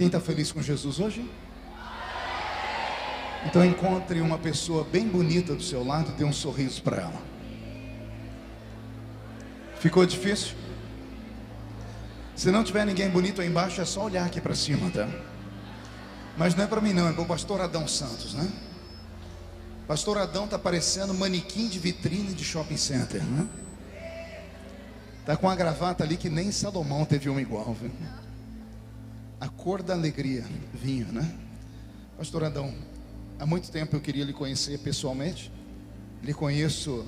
Quem está feliz com Jesus hoje? Então encontre uma pessoa bem bonita do seu lado e dê um sorriso para ela. Ficou difícil? Se não tiver ninguém bonito aí embaixo, é só olhar aqui para cima, tá? Mas não é para mim não, é para o pastor Adão Santos, né? Pastor Adão está parecendo manequim de vitrine de shopping center, né? Está com uma gravata ali que nem Salomão teve uma igual, viu? A cor da alegria, vinho, né? Pastor Adão, há muito tempo eu queria lhe conhecer pessoalmente. Lhe conheço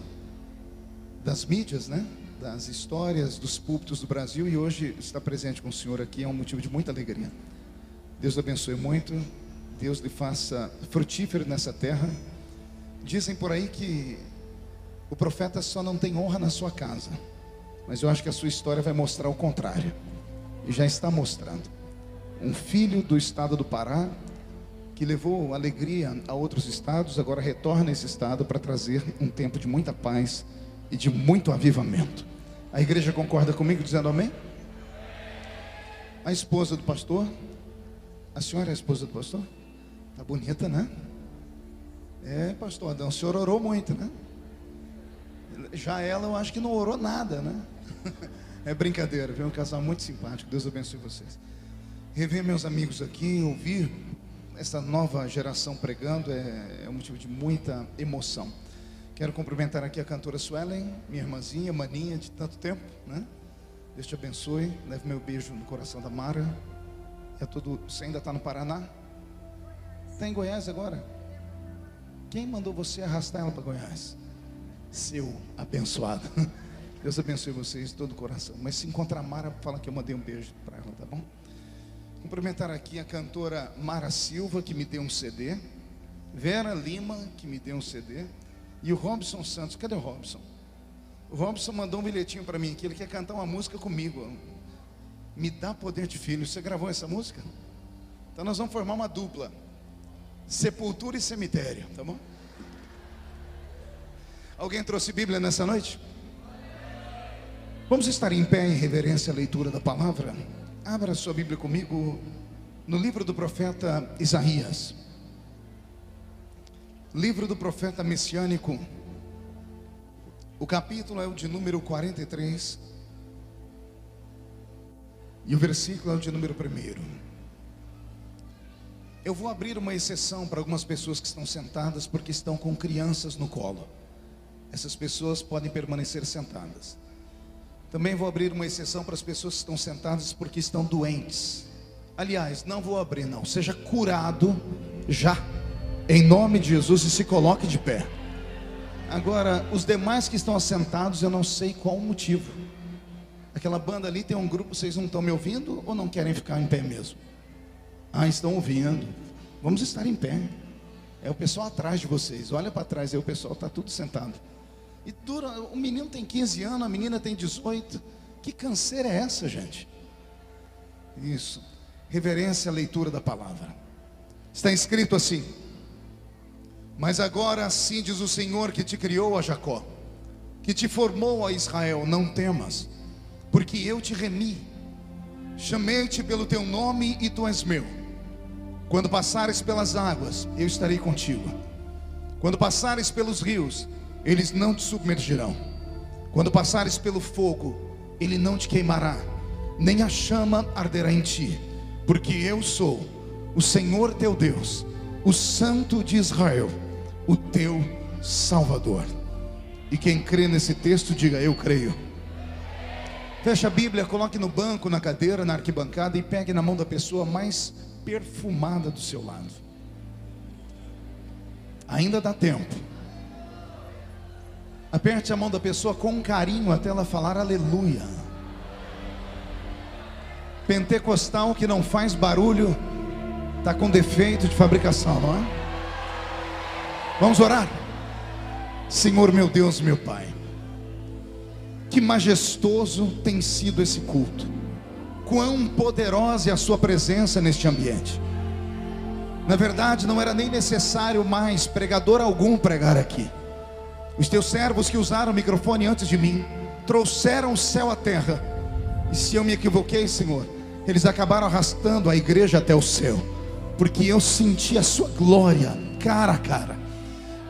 das mídias, né? Das histórias, dos púlpitos do Brasil. E hoje estar presente com o senhor aqui é um motivo de muita alegria. Deus lhe abençoe muito. Deus lhe faça frutífero nessa terra. Dizem por aí que o profeta só não tem honra na sua casa, mas eu acho que a sua história vai mostrar o contrário. E já está mostrando. Um filho do estado do Pará, que levou alegria a outros estados, agora retorna a esse estado para trazer um tempo de muita paz e de muito avivamento. A igreja concorda comigo dizendo amém? A esposa do pastor, a senhora é a esposa do pastor? Tá bonita, né? É, pastor Adão, o senhor orou muito, né? Já ela eu acho que não orou nada, né? É brincadeira, viu? Um casal muito simpático, Deus abençoe vocês. Rever meus amigos aqui, ouvir essa nova geração pregando é um motivo de muita emoção. Quero cumprimentar aqui a cantora Suelen, minha irmãzinha, maninha de tanto tempo, né? Deus te abençoe, leve meu beijo no coração da Mara. Você ainda está no Paraná? Está em Goiás agora? Quem mandou você arrastar ela para Goiás? Seu abençoado. Deus abençoe vocês de todo o coração. Mas se encontrar a Mara, fala que eu mandei um beijo para ela, tá bom? Cumprimentar aqui a cantora Mara Silva, que me deu um CD. Vera Lima, que me deu um CD. E o Robson Santos. Cadê o Robson? O Robson mandou um bilhetinho para mim aqui. Ele quer cantar uma música comigo. Me dá poder de filho. Você gravou essa música? Então nós vamos formar uma dupla. Sepultura e cemitério, tá bom? Alguém trouxe Bíblia nessa noite? Vamos estar em pé em reverência à leitura da palavra. Abra sua Bíblia comigo no livro do profeta Isaías. Livro do profeta messiânico. O capítulo é o de número 43 e o versículo é o de número 1. Eu vou abrir uma exceção para algumas pessoas que estão sentadas porque estão com crianças no colo. Essas pessoas podem permanecer sentadas. Também vou abrir uma exceção para as pessoas que estão sentadas porque estão doentes. Aliás, não vou abrir não. Seja curado já, em nome de Jesus, e se coloque de pé. Agora, os demais que estão assentados, eu não sei qual o motivo. Aquela banda ali tem um grupo, vocês não estão me ouvindo ou não querem ficar em pé mesmo? Ah, estão ouvindo. Vamos estar em pé. É o pessoal atrás de vocês. Olha para trás aí, o pessoal está tudo sentado. E o menino tem 15 anos, a menina tem 18. Que canseira é essa, gente? Isso. Reverência à leitura da palavra. Está escrito assim: mas agora assim diz o Senhor que te criou, a Jacó, que te formou, a Israel: não temas, porque eu te remi, chamei-te pelo teu nome e tu és meu. Quando passares pelas águas, eu estarei contigo. Quando passares pelos rios, eles não te submergirão. Quando passares pelo fogo, ele não te queimará, nem a chama arderá em ti, porque eu sou o Senhor teu Deus, o Santo de Israel, o teu Salvador. E quem crê nesse texto, diga: eu creio. Feche a Bíblia, coloque no banco, na cadeira, na arquibancada e pegue na mão da pessoa mais perfumada do seu lado. Ainda dá tempo. Aperte a mão da pessoa com carinho até ela falar aleluia. Pentecostal que não faz barulho está com defeito de fabricação, não é? Vamos orar. Senhor meu Deus, meu Pai, que majestoso tem sido esse culto. Quão poderosa é a sua presença neste ambiente. Na verdade não era nem necessário mais pregador algum pregar aqui. Os teus servos que usaram o microfone antes de mim trouxeram o céu à terra. E se eu me equivoquei, Senhor, eles acabaram arrastando a igreja até o céu, porque eu senti a sua glória cara a cara.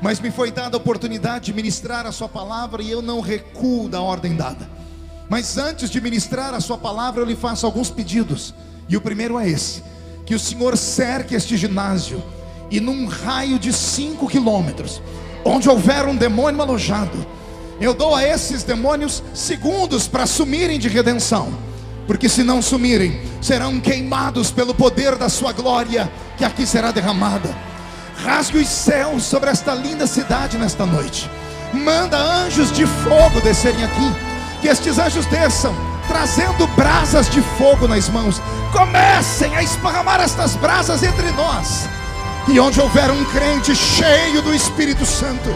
Mas me foi dada a oportunidade de ministrar a sua palavra, e eu não recuo da ordem dada. Mas antes de ministrar a sua palavra, eu lhe faço alguns pedidos. E o primeiro é esse: que o Senhor cerque este ginásio, e num raio de 5 quilômetros, onde houver um demônio alojado, eu dou a esses demônios segundos para sumirem de redenção, porque se não sumirem, serão queimados pelo poder da sua glória, que aqui será derramada. Rasgue os céus sobre esta linda cidade nesta noite. Manda anjos de fogo descerem aqui, que estes anjos desçam trazendo brasas de fogo nas mãos. Comecem a esparramar estas brasas entre nós, e onde houver um crente cheio do Espírito Santo,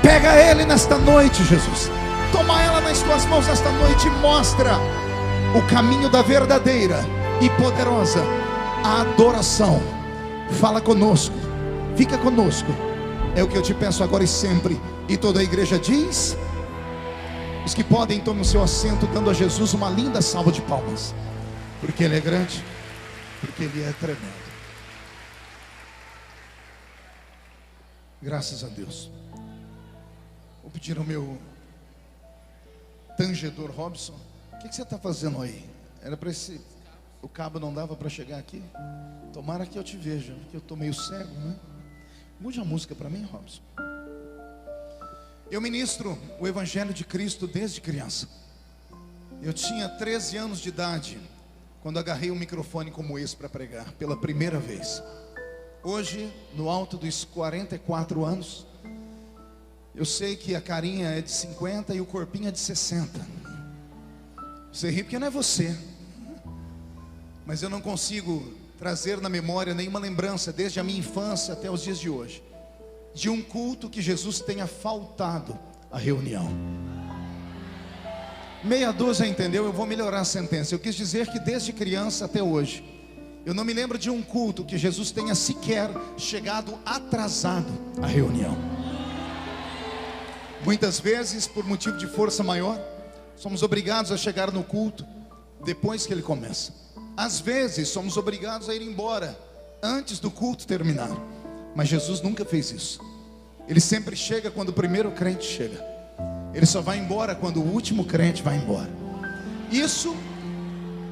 pega ele nesta noite, Jesus. Toma ela nas tuas mãos nesta noite, e mostra o caminho da verdadeira e poderosa adoração. Fala conosco, fica conosco, é o que eu te peço agora e sempre. E toda a igreja diz: os que podem, tomem o seu assento, dando a Jesus uma linda salva de palmas, porque Ele é grande, porque Ele é tremendo. Graças a Deus. Vou pedir ao meu tangedor Robson: o que você está fazendo aí? Era para esse... O cabo não dava para chegar aqui? Tomara que eu te veja, porque eu estou meio cego, né? Mude a música para mim, Robson. Eu ministro o Evangelho de Cristo desde criança. Eu tinha 13 anos de idade quando agarrei um microfone como esse para pregar pela primeira vez. Hoje, no alto dos 44 anos, eu sei que a carinha é de 50 e o corpinho é de 60. Você ri porque não é você, mas eu não consigo trazer na memória nenhuma lembrança, desde a minha infância até os dias de hoje, de um culto que Jesus tenha faltado à reunião. Meia dúzia, entendeu? Eu vou melhorar a sentença. Eu quis dizer que desde criança até hoje, eu não me lembro de um culto que Jesus tenha sequer chegado atrasado à reunião. Muitas vezes, por motivo de força maior, somos obrigados a chegar no culto depois que ele começa. Às vezes somos obrigados a ir embora antes do culto terminar. Mas Jesus nunca fez isso. Ele sempre chega quando o primeiro crente chega. Ele só vai embora quando o último crente vai embora. Isso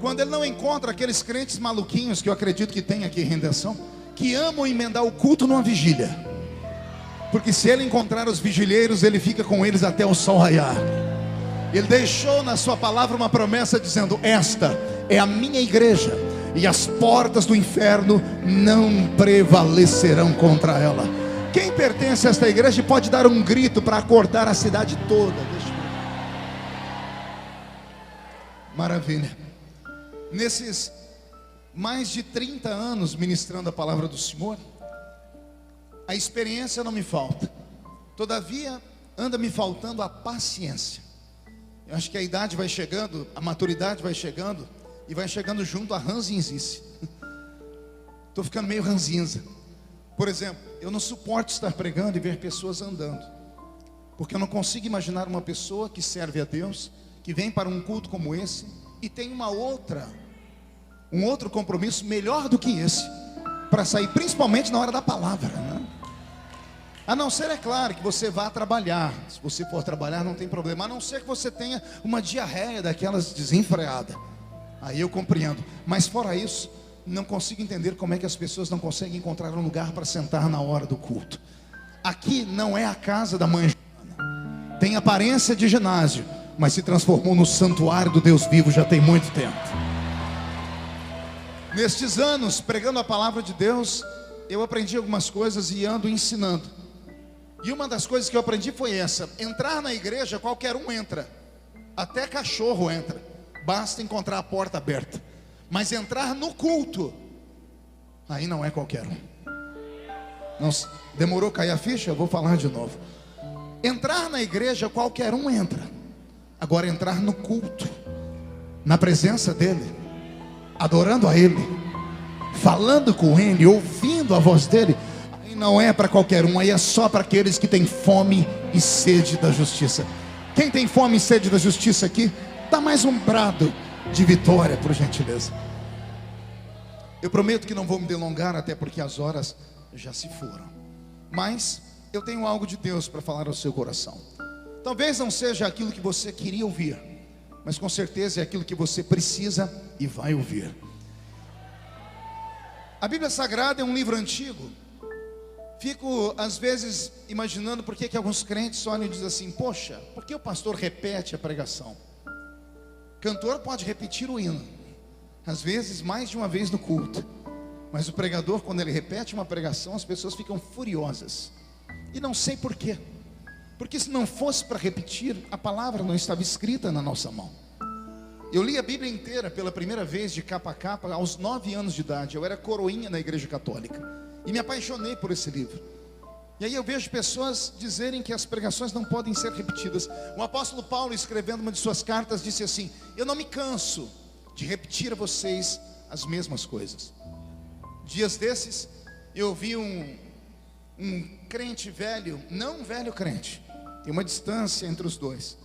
quando ele não encontra aqueles crentes maluquinhos, que eu acredito que tem aqui em Redenção, que amam emendar o culto numa vigília. Porque se ele encontrar os vigilheiros, ele fica com eles até o sol raiar. Ele deixou na sua palavra uma promessa dizendo: esta é a minha igreja, e as portas do inferno não prevalecerão contra ela. Quem pertence a esta igreja pode dar um grito para acordar a cidade toda. Maravilha. Nesses mais de 30 anos ministrando a palavra do Senhor, a experiência não me falta. Todavia, anda me faltando a paciência. Eu acho que a idade vai chegando, a maturidade vai chegando, e vai chegando junto a ranzinzice. Estou ficando meio ranzinza. Por exemplo, eu não suporto estar pregando e ver pessoas andando, porque eu não consigo imaginar uma pessoa que serve a Deus, que vem para um culto como esse, e tem um outro compromisso melhor do que esse, para sair, principalmente na hora da palavra, né? A não ser, é claro, que você vá trabalhar. Se você for trabalhar, não tem problema. A não ser que você tenha uma diarreia daquelas desenfreada. Aí eu compreendo. Mas fora isso, não consigo entender como é que as pessoas não conseguem encontrar um lugar para sentar na hora do culto. Aqui não é a casa da mãe Joana. Tem aparência de ginásio, mas se transformou no santuário do Deus vivo já tem muito tempo. Nestes anos, pregando a palavra de Deus, eu aprendi algumas coisas e ando ensinando. E uma das coisas que eu aprendi foi essa: entrar na igreja, qualquer um entra, até cachorro entra, basta encontrar a porta aberta. Mas entrar no culto, aí não é qualquer um. Não, demorou cair a ficha? Eu vou falar de novo. Entrar na igreja, qualquer um entra. Agora, entrar no culto, na presença dele, adorando a ele, falando com ele, ouvindo a voz dele, aí não é para qualquer um. Aí é só para aqueles que têm fome e sede da justiça. Quem tem fome e sede da justiça aqui, dá mais um brado de vitória, por gentileza. Eu prometo que não vou me delongar, até porque as horas já se foram. Mas eu tenho algo de Deus para falar ao seu coração. Talvez não seja aquilo que você queria ouvir, mas com certeza é aquilo que você precisa e vai ouvir. A Bíblia Sagrada é um livro antigo. Fico às vezes imaginando por que alguns crentes olham e dizem assim: poxa, por que o pastor repete a pregação? Cantor pode repetir o hino, às vezes mais de uma vez no culto, mas o pregador, quando ele repete uma pregação, as pessoas ficam furiosas. E não sei por quê. Porque se não fosse para repetir, a palavra não estava escrita na nossa mão. Eu li a Bíblia inteira pela primeira vez, de capa a capa, aos 9 anos de idade. Eu era coroinha na igreja católica e me apaixonei por esse livro. E aí eu vejo pessoas dizerem que as pregações não podem ser repetidas. O apóstolo Paulo, escrevendo uma de suas cartas, disse assim: eu não me canso de repetir a vocês as mesmas coisas. Dias desses, eu ouvi um crente velho, não um velho crente, tem uma distância entre os dois.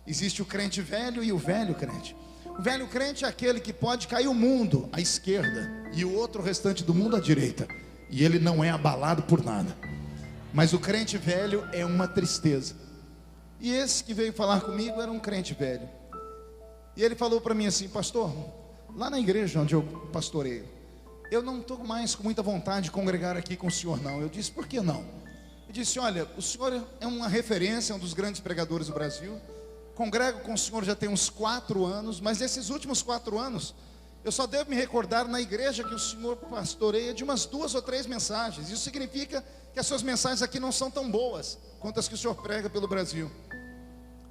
Existe o crente velho e o velho crente. O velho crente é aquele que pode cair o mundo à esquerda e o outro, o restante do mundo, à direita, e ele não é abalado por nada. Mas o crente velho é uma tristeza. E esse que veio falar comigo era um crente velho. E ele falou para mim assim: pastor, lá na igreja onde eu pastoreio, eu não estou mais com muita vontade de congregar aqui com o senhor não. Eu disse: por que não? Ele disse: olha, o senhor é uma referência, um dos grandes pregadores do Brasil. Congrego com o senhor já tem uns 4 anos, mas nesses últimos 4 anos, eu só devo me recordar na igreja que o senhor pastoreia de umas 2 ou 3 mensagens. Isso significa que as suas mensagens aqui não são tão boas quanto as que o senhor prega pelo Brasil.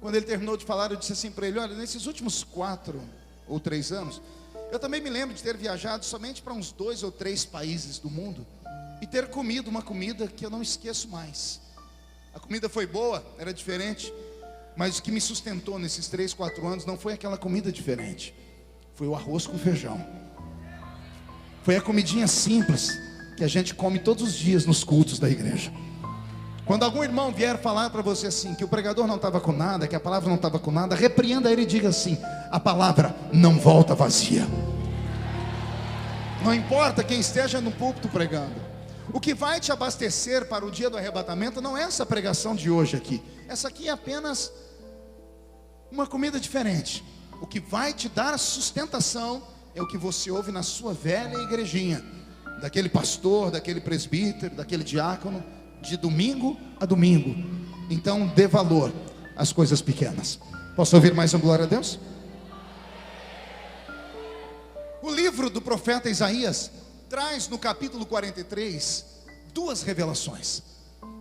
Quando ele terminou de falar, eu disse assim para ele: olha, nesses últimos 4 ou 3 anos, eu também me lembro de ter viajado somente para uns 2 ou 3 países do mundo e ter comido uma comida que eu não esqueço mais. A comida foi boa, era diferente, mas o que me sustentou nesses 3, 4 anos não foi aquela comida diferente, foi o arroz com feijão. Foi a comidinha simples que a gente come todos os dias nos cultos da igreja. Quando algum irmão vier falar para você assim, que o pregador não estava com nada, que a palavra não estava com nada, repreenda ele e diga assim: a palavra não volta vazia. Não importa quem esteja no púlpito pregando, o que vai te abastecer para o dia do arrebatamento não é essa pregação de hoje aqui. Essa aqui é apenas uma comida diferente. O que vai te dar a sustentação é o que você ouve na sua velha igrejinha, daquele pastor, daquele presbítero, daquele diácono, de domingo a domingo. Então dê valor às coisas pequenas. Posso ouvir mais um glória a Deus? O livro do profeta Isaías traz no capítulo 43 2 revelações.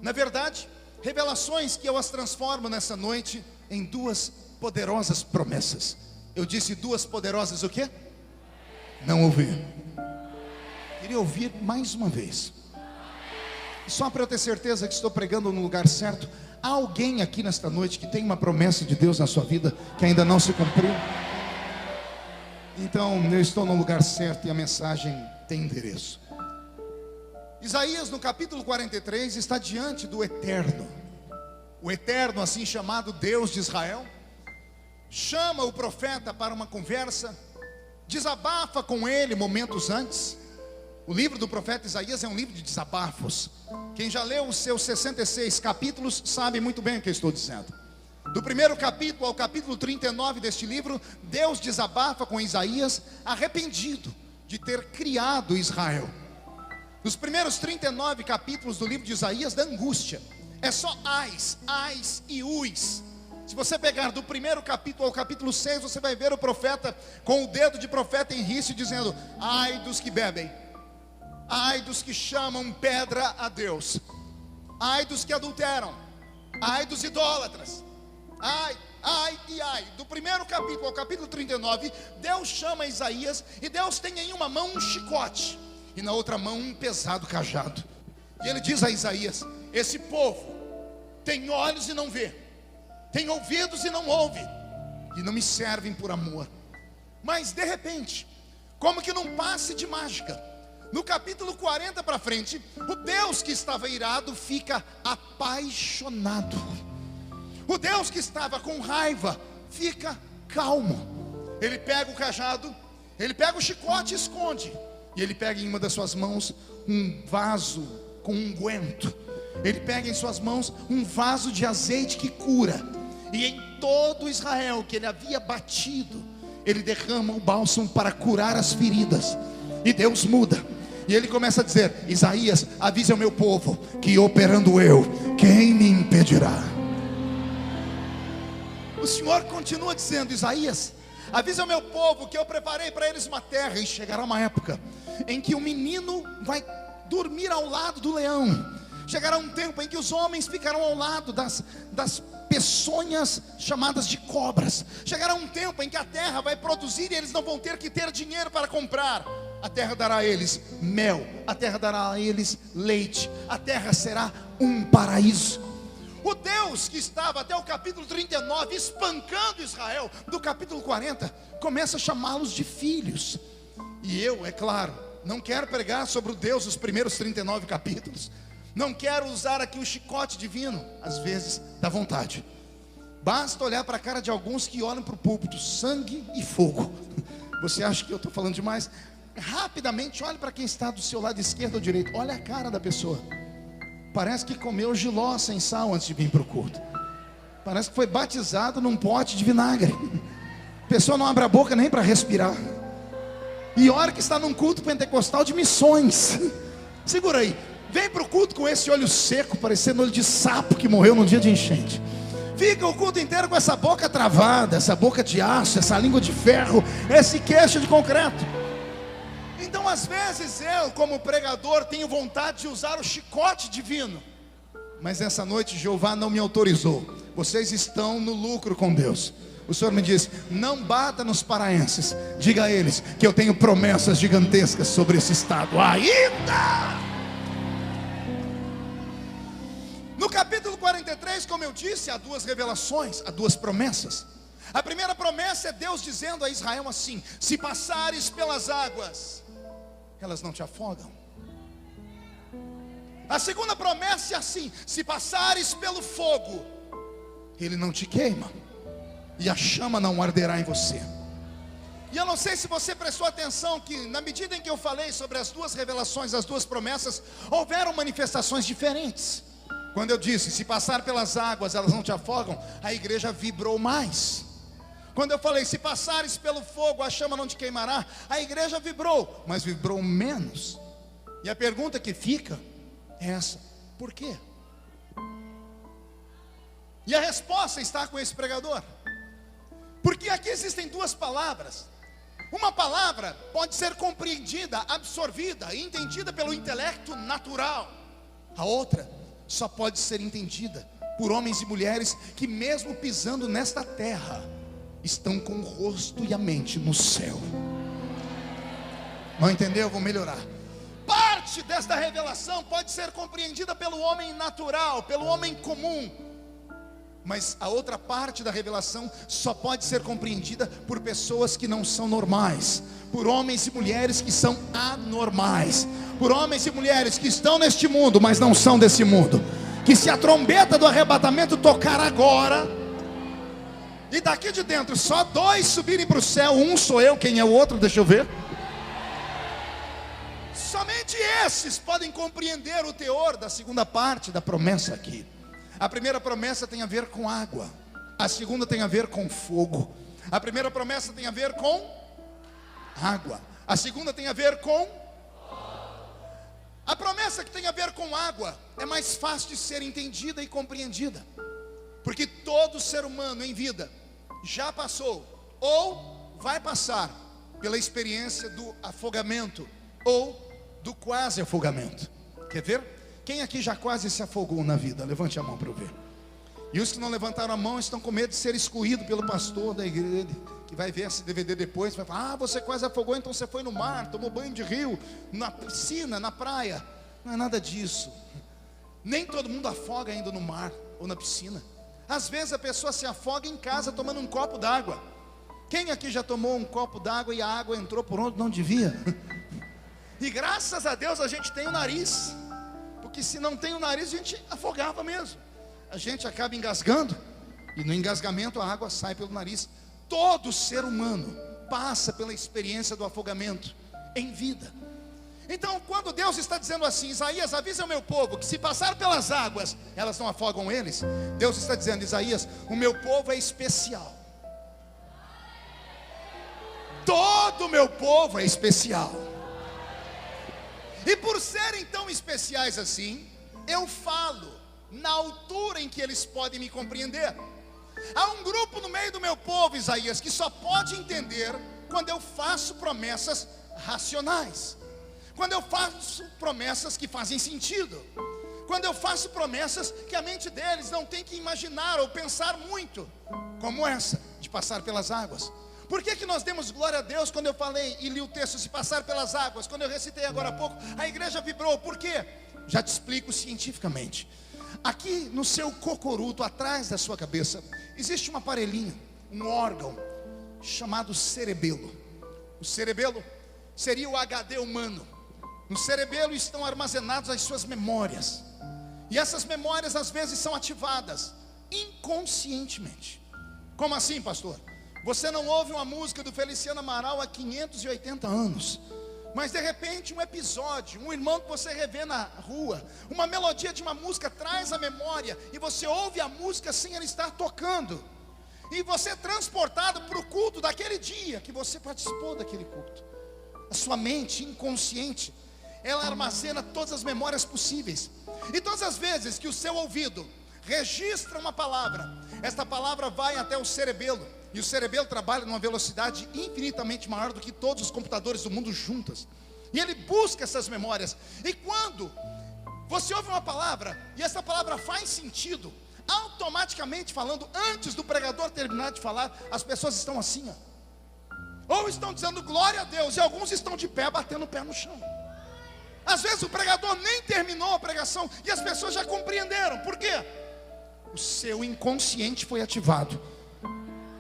Na verdade, revelações que eu as transformo nessa noite em 2 poderosas promessas. Eu disse 2 poderosas o quê? Não ouvi. Queria ouvir mais uma vez. Só para eu ter certeza que estou pregando no lugar certo. Há alguém aqui nesta noite que tem uma promessa de Deus na sua vida que ainda não se cumpriu? Então eu estou no lugar certo e a mensagem tem endereço. Isaías, no capítulo 43, está diante do Eterno. O Eterno, assim chamado Deus de Israel, chama o profeta para uma conversa, desabafa com ele momentos antes. O livro do profeta Isaías é um livro de desabafos. Quem já leu os seus 66 capítulos sabe muito bem o que eu estou dizendo. Do primeiro capítulo ao capítulo 39 deste livro, Deus desabafa com Isaías, arrependido de ter criado Israel. Nos primeiros 39 capítulos do livro de Isaías, da angústia, é só ais e uis. Se você pegar do primeiro capítulo ao capítulo 6, você vai ver o profeta com o dedo de profeta em rício dizendo: ai dos que bebem, ai dos que chamam pedra a Deus, ai dos que adulteram, ai dos idólatras, ai. Do primeiro capítulo ao capítulo 39, Deus chama Isaías, e Deus tem em uma mão um chicote e na outra mão um pesado cajado. E ele diz a Isaías: esse povo tem olhos e não vê, tem ouvidos e não ouve, e não me servem por amor. Mas de repente, como que num passe de mágica, no capítulo 40 para frente, o Deus que estava irado fica apaixonado. O Deus que estava com raiva fica calmo. Ele pega o cajado, ele pega o chicote e esconde. E ele pega em uma das suas mãos um vaso com unguento. Ele pega em suas mãos um vaso de azeite que cura. E em todo Israel que ele havia batido, ele derrama o bálsamo para curar as feridas. E Deus muda. E ele começa a dizer: Isaías, avise ao meu povo que operando eu, quem me impedirá? O Senhor continua dizendo: Isaías, avise ao meu povo que eu preparei para eles uma terra. E chegará uma época em que o menino vai dormir ao lado do leão. Chegará um tempo em que os homens ficarão ao lado das peçonhas chamadas de cobras. Chegará um tempo em que a terra vai produzir e eles não vão ter que ter dinheiro para comprar. A terra dará a eles mel, a terra dará a eles leite, a terra será um paraíso. O Deus que estava até o capítulo 39 espancando Israel, do capítulo 40 começa a chamá-los de filhos. E eu, é claro, não quero pregar sobre o Deus dos primeiros 39 capítulos. Não quero usar aqui o chicote divino. Às vezes dá vontade. Basta olhar para a cara de alguns que olham para o púlpito: sangue e fogo. Você acha que eu estou falando demais? Rapidamente olhe para quem está do seu lado esquerdo ou direito. Olha a cara da pessoa. Parece que comeu jiló sem sal antes de vir para o culto. Parece que foi batizado num pote de vinagre. A pessoa não abre a boca nem para respirar. E olha que está num culto pentecostal de missões. Segura aí. Vem para o culto com esse olho seco, parecendo olho de sapo que morreu num dia de enchente. Fica o culto inteiro com essa boca travada, essa boca de aço, essa língua de ferro, esse queixo de concreto. Então às vezes eu, como pregador, tenho vontade de usar o chicote divino. Mas essa noite Jeová não me autorizou. Vocês estão no lucro com Deus. O Senhor me diz: não bata nos paraenses. Diga a eles que eu tenho promessas gigantescas sobre esse estado ainda. No capítulo 43, como eu disse, há duas revelações, há duas promessas. A primeira promessa é Deus dizendo a Israel assim: se passares pelas águas, elas não te afogam. A segunda promessa é assim: se passares pelo fogo, ele não te queima, e a chama não arderá em você. E eu não sei se você prestou atenção que na medida em que eu falei sobre as duas revelações, as duas promessas, houveram manifestações diferentes. Quando eu disse: se passar pelas águas elas não te afogam, a igreja vibrou mais. Quando eu falei: se passares pelo fogo a chama não te queimará, a igreja vibrou, mas vibrou menos. E a pergunta que fica é essa: por quê? E a resposta está com esse pregador. Porque aqui existem duas palavras. Uma palavra pode ser compreendida, absorvida e entendida pelo intelecto natural. A outra só pode ser entendida por homens e mulheres que, mesmo pisando nesta terra, estão com o rosto e a mente no céu. Não entendeu? Vou melhorar. Parte desta revelação pode ser compreendida pelo homem natural, pelo homem comum. Mas a outra parte da revelação só pode ser compreendida por pessoas que não são normais, por homens e mulheres que são anormais, por homens e mulheres que estão neste mundo, mas não são desse mundo. Que se a trombeta do arrebatamento tocar agora, e daqui de dentro só dois subirem para o céu, um sou eu, quem é o outro? Deixa eu ver. Somente esses podem compreender o teor da segunda parte da promessa aqui. A primeira promessa tem a ver com água, a segunda tem a ver com fogo. A primeira promessa tem a ver com água, a segunda tem a ver com... A promessa que tem a ver com água é mais fácil de ser entendida e compreendida, porque todo ser humano em vida já passou ou vai passar pela experiência do afogamento ou do quase afogamento. Quer ver? Quem aqui já quase se afogou na vida? Levante a mão para eu ver. E os que não levantaram a mão estão com medo de ser excluído pelo pastor da igreja, que vai ver esse DVD depois, vai falar: ah, você quase afogou, então você foi no mar, tomou banho de rio, na piscina, na praia. Não é nada disso. Nem todo mundo afoga indo no mar ou na piscina. Às vezes a pessoa se afoga em casa tomando um copo d'água. Quem aqui já tomou um copo d'água e a água entrou por onde não devia? E graças a Deus a gente tem o nariz, porque se não tem o nariz a gente afogava mesmo. A gente acaba engasgando, e no engasgamento a água sai pelo nariz. Todo ser humano passa pela experiência do afogamento em vida. Então, quando Deus está dizendo assim: Isaías, avisa o meu povo que se passar pelas águas, elas não afogam eles. Deus está dizendo: Isaías, o meu povo é especial. Todo o meu povo é especial. E por serem tão especiais assim, eu falo na altura em que eles podem me compreender. Há um grupo no meio do meu povo, Isaías, que só pode entender quando eu faço promessas racionais, quando eu faço promessas que fazem sentido, quando eu faço promessas que a mente deles não tem que imaginar ou pensar muito, como essa, de passar pelas águas. Por que nós demos glória a Deus quando eu falei e li o texto, se passar pelas águas? Quando eu recitei agora há pouco, a igreja vibrou. Por quê? Já te explico cientificamente. Aqui no seu cocoruto, atrás da sua cabeça, existe um aparelhinho, um órgão chamado cerebelo. O cerebelo seria o HD humano. No cerebelo estão armazenadas as suas memórias. E essas memórias às vezes são ativadas inconscientemente. Como assim, pastor? Você não ouve uma música do Feliciano Amaral há 580 anos, mas de repente um episódio, um irmão que você revê na rua, uma melodia de uma música traz a memória, e você ouve a música sem ela estar tocando, e você é transportado para o culto daquele dia que você participou daquele culto. A sua mente inconsciente, ela armazena todas as memórias possíveis. E todas as vezes que o seu ouvido registra uma palavra, esta palavra vai até o cerebelo. E o cerebelo trabalha numa velocidade infinitamente maior do que todos os computadores do mundo juntos. E ele busca essas memórias. E quando você ouve uma palavra e essa palavra faz sentido, automaticamente falando, antes do pregador terminar de falar, as pessoas estão assim, ou estão dizendo glória a Deus, e alguns estão de pé, batendo o pé no chão. Às vezes o pregador nem terminou a pregação e as pessoas já compreenderam. Por quê? O seu inconsciente foi ativado,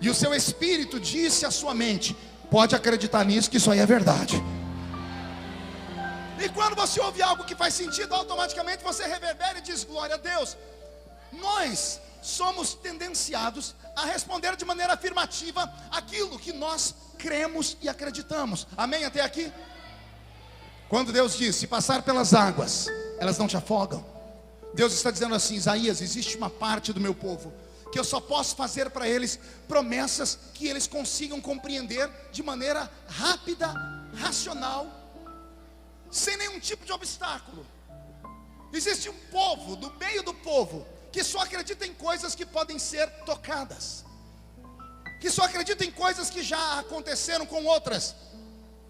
e o seu espírito disse à sua mente: pode acreditar nisso, que isso aí é verdade. E quando você ouve algo que faz sentido, automaticamente você reverbera e diz glória a Deus. Nós somos tendenciados a responder de maneira afirmativa aquilo que nós cremos e acreditamos. Amém até aqui? Quando Deus diz: se passar pelas águas, elas não te afogam, Deus está dizendo assim: Isaías, existe uma parte do meu povo que eu só posso fazer para eles promessas que eles consigam compreender de maneira rápida, racional, sem nenhum tipo de obstáculo. Existe um povo, do meio do povo, que só acredita em coisas que podem ser tocadas, que só acredita em coisas que já aconteceram com outras,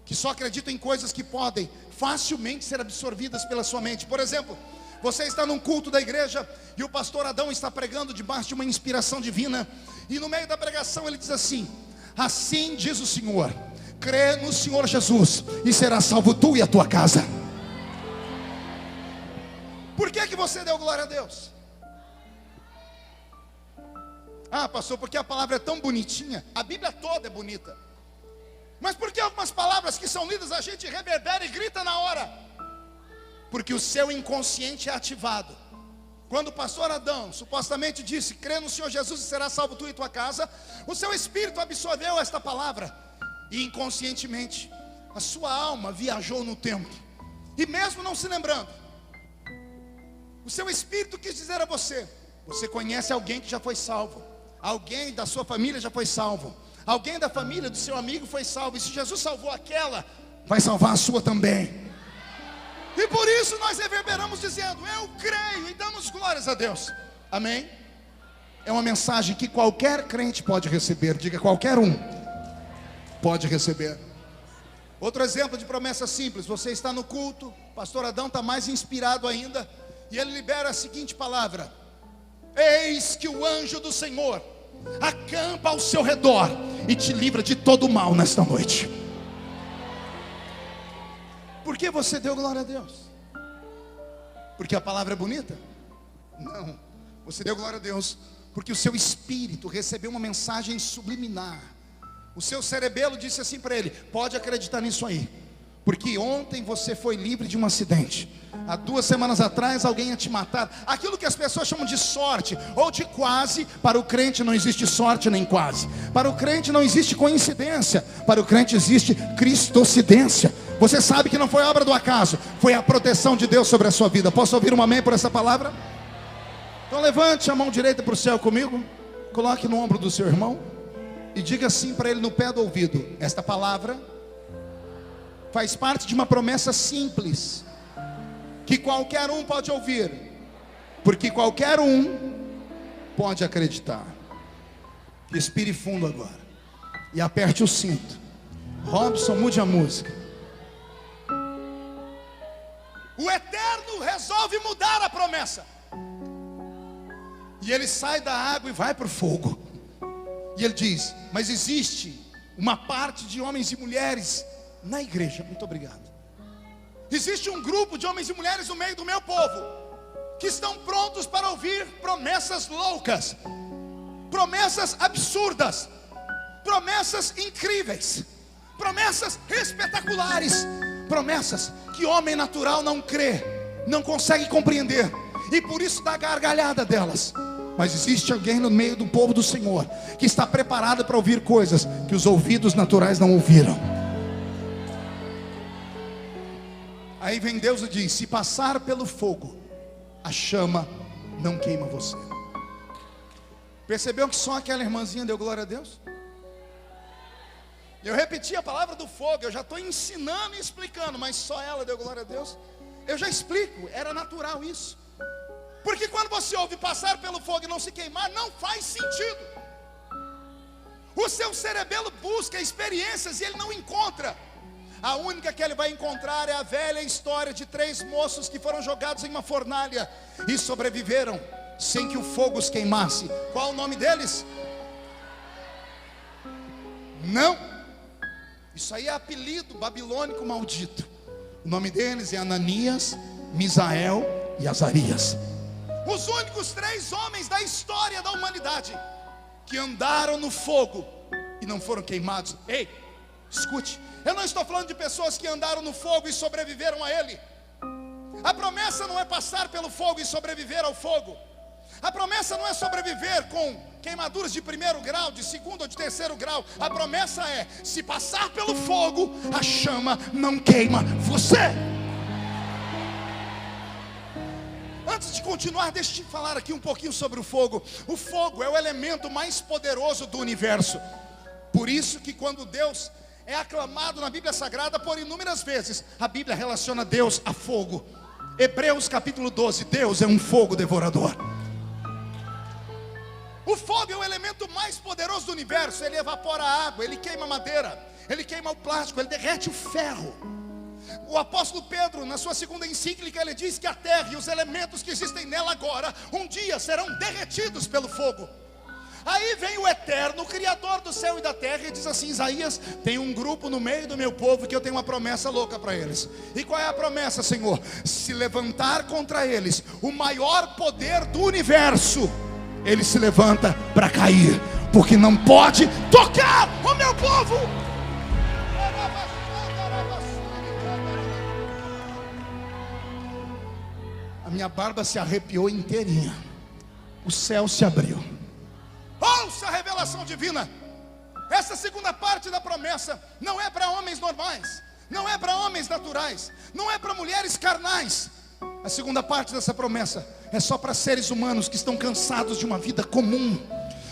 que só acredita em coisas que podem facilmente ser absorvidas pela sua mente. Por exemplo, você está num culto da igreja e o pastor Adão está pregando debaixo de uma inspiração divina, e no meio da pregação ele diz assim: assim diz o Senhor, crê no Senhor Jesus e será salvo tu e a tua casa. Por que você deu glória a Deus? Ah, pastor, porque a palavra é tão bonitinha. A Bíblia toda é bonita. Mas por que algumas palavras que são lidas a gente reverbera e grita na hora? Porque o seu inconsciente é ativado. Quando o pastor Adão supostamente disse: crê no Senhor Jesus e será salvo tu e tua casa, o seu espírito absorveu esta palavra, e inconscientemente a sua alma viajou no tempo. E mesmo não se lembrando, o seu espírito quis dizer a você: você conhece alguém que já foi salvo, alguém da sua família já foi salvo, alguém da família do seu amigo foi salvo, e se Jesus salvou aquela, vai salvar a sua também. E por isso nós reverberamos dizendo: eu creio, e damos glórias a Deus. Amém? É uma mensagem que qualquer crente pode receber. Diga: qualquer um pode receber. Outro exemplo de promessa simples: você está no culto, pastor Adão está mais inspirado ainda, e ele libera a seguinte palavra: eis que o anjo do Senhor acampa ao seu redor e te livra de todo o mal nesta noite. Por que você deu glória a Deus? Porque a palavra é bonita? Não, você deu glória a Deus porque o seu espírito recebeu uma mensagem subliminar. O seu cerebelo disse assim para ele: pode acreditar nisso aí, Porque ontem você foi livre de um acidente. Há 2 semanas atrás alguém ia te matar. Aquilo que as pessoas chamam de sorte ou de quase, para o crente não existe sorte nem quase. Para o crente não existe coincidência. Para o crente existe cristocidência. Você sabe que não foi obra do acaso, foi a proteção de Deus sobre a sua vida. Posso ouvir um amém por essa palavra? Então levante a mão direita para o céu comigo. Coloque no ombro do seu irmão e diga assim para ele no pé do ouvido: esta palavra faz parte de uma promessa simples, que qualquer um pode ouvir, porque qualquer um pode acreditar. Respire fundo agora e aperte o cinto. Robson, mude a música. O Eterno resolve mudar a promessa, e ele sai da água e vai para o fogo. E ele diz: mas existe uma parte de homens e mulheres na igreja, muito obrigado. Existe um grupo de homens e mulheres no meio do meu povo que estão prontos para ouvir promessas loucas, promessas absurdas, promessas incríveis, promessas espetaculares, promessas que homem natural não crê, não consegue compreender, e por isso dá gargalhada delas. Mas existe alguém no meio do povo do Senhor que está preparado para ouvir coisas que os ouvidos naturais não ouviram. Aí vem Deus e diz: se passar pelo fogo, a chama não queima você. Percebeu que só aquela irmãzinha deu glória a Deus? Eu repeti a palavra do fogo, eu já estou ensinando e explicando, mas só ela deu glória a Deus. Eu já explico, era natural isso. Porque quando você ouve passar pelo fogo e não se queimar, não faz sentido. O seu cerebelo busca experiências e ele não encontra. A única que ele vai encontrar é a velha história de 3 moços que foram jogados em uma fornalha e sobreviveram sem que o fogo os queimasse. Qual o nome deles? Não, isso aí é apelido babilônico maldito. O nome deles é Ananias, Misael e Azarias. Os únicos 3 homens da história da humanidade que andaram no fogo e não foram queimados. Ei, escute, eu não estou falando de pessoas que andaram no fogo e sobreviveram a ele. A promessa não é passar pelo fogo e sobreviver ao fogo. A promessa não é sobreviver com queimaduras de 1º grau, de 2º ou de 3º grau. A promessa é: se passar pelo fogo, a chama não queima você. Antes de continuar, deixa eu te falar aqui um pouquinho sobre o fogo. O fogo é o elemento mais poderoso do universo. Por isso que quando Deus é aclamado na Bíblia Sagrada por inúmeras vezes, a Bíblia relaciona Deus a fogo. Hebreus capítulo 12, Deus é um fogo devorador. O fogo é o elemento mais poderoso do universo. Ele evapora a água, ele queima a madeira, ele queima o plástico, ele derrete o ferro. O apóstolo Pedro, na sua 2ª encíclica, ele diz que a terra e os elementos que existem nela agora, um dia serão derretidos pelo fogo. Aí vem o Eterno, o Criador do céu e da terra, e diz assim: Isaías, tem um grupo no meio do meu povo que eu tenho uma promessa louca para eles. E qual é a promessa, Senhor? Se levantar contra eles o maior poder do universo, ele se levanta para cair, porque não pode tocar o meu povo. A minha barba se arrepiou inteirinha. O céu se abriu. Ouça a revelação divina. Essa segunda parte da promessa não é para homens normais, não é para homens naturais, não é para mulheres carnais. A segunda parte dessa promessa é só para seres humanos que estão cansados de uma vida comum,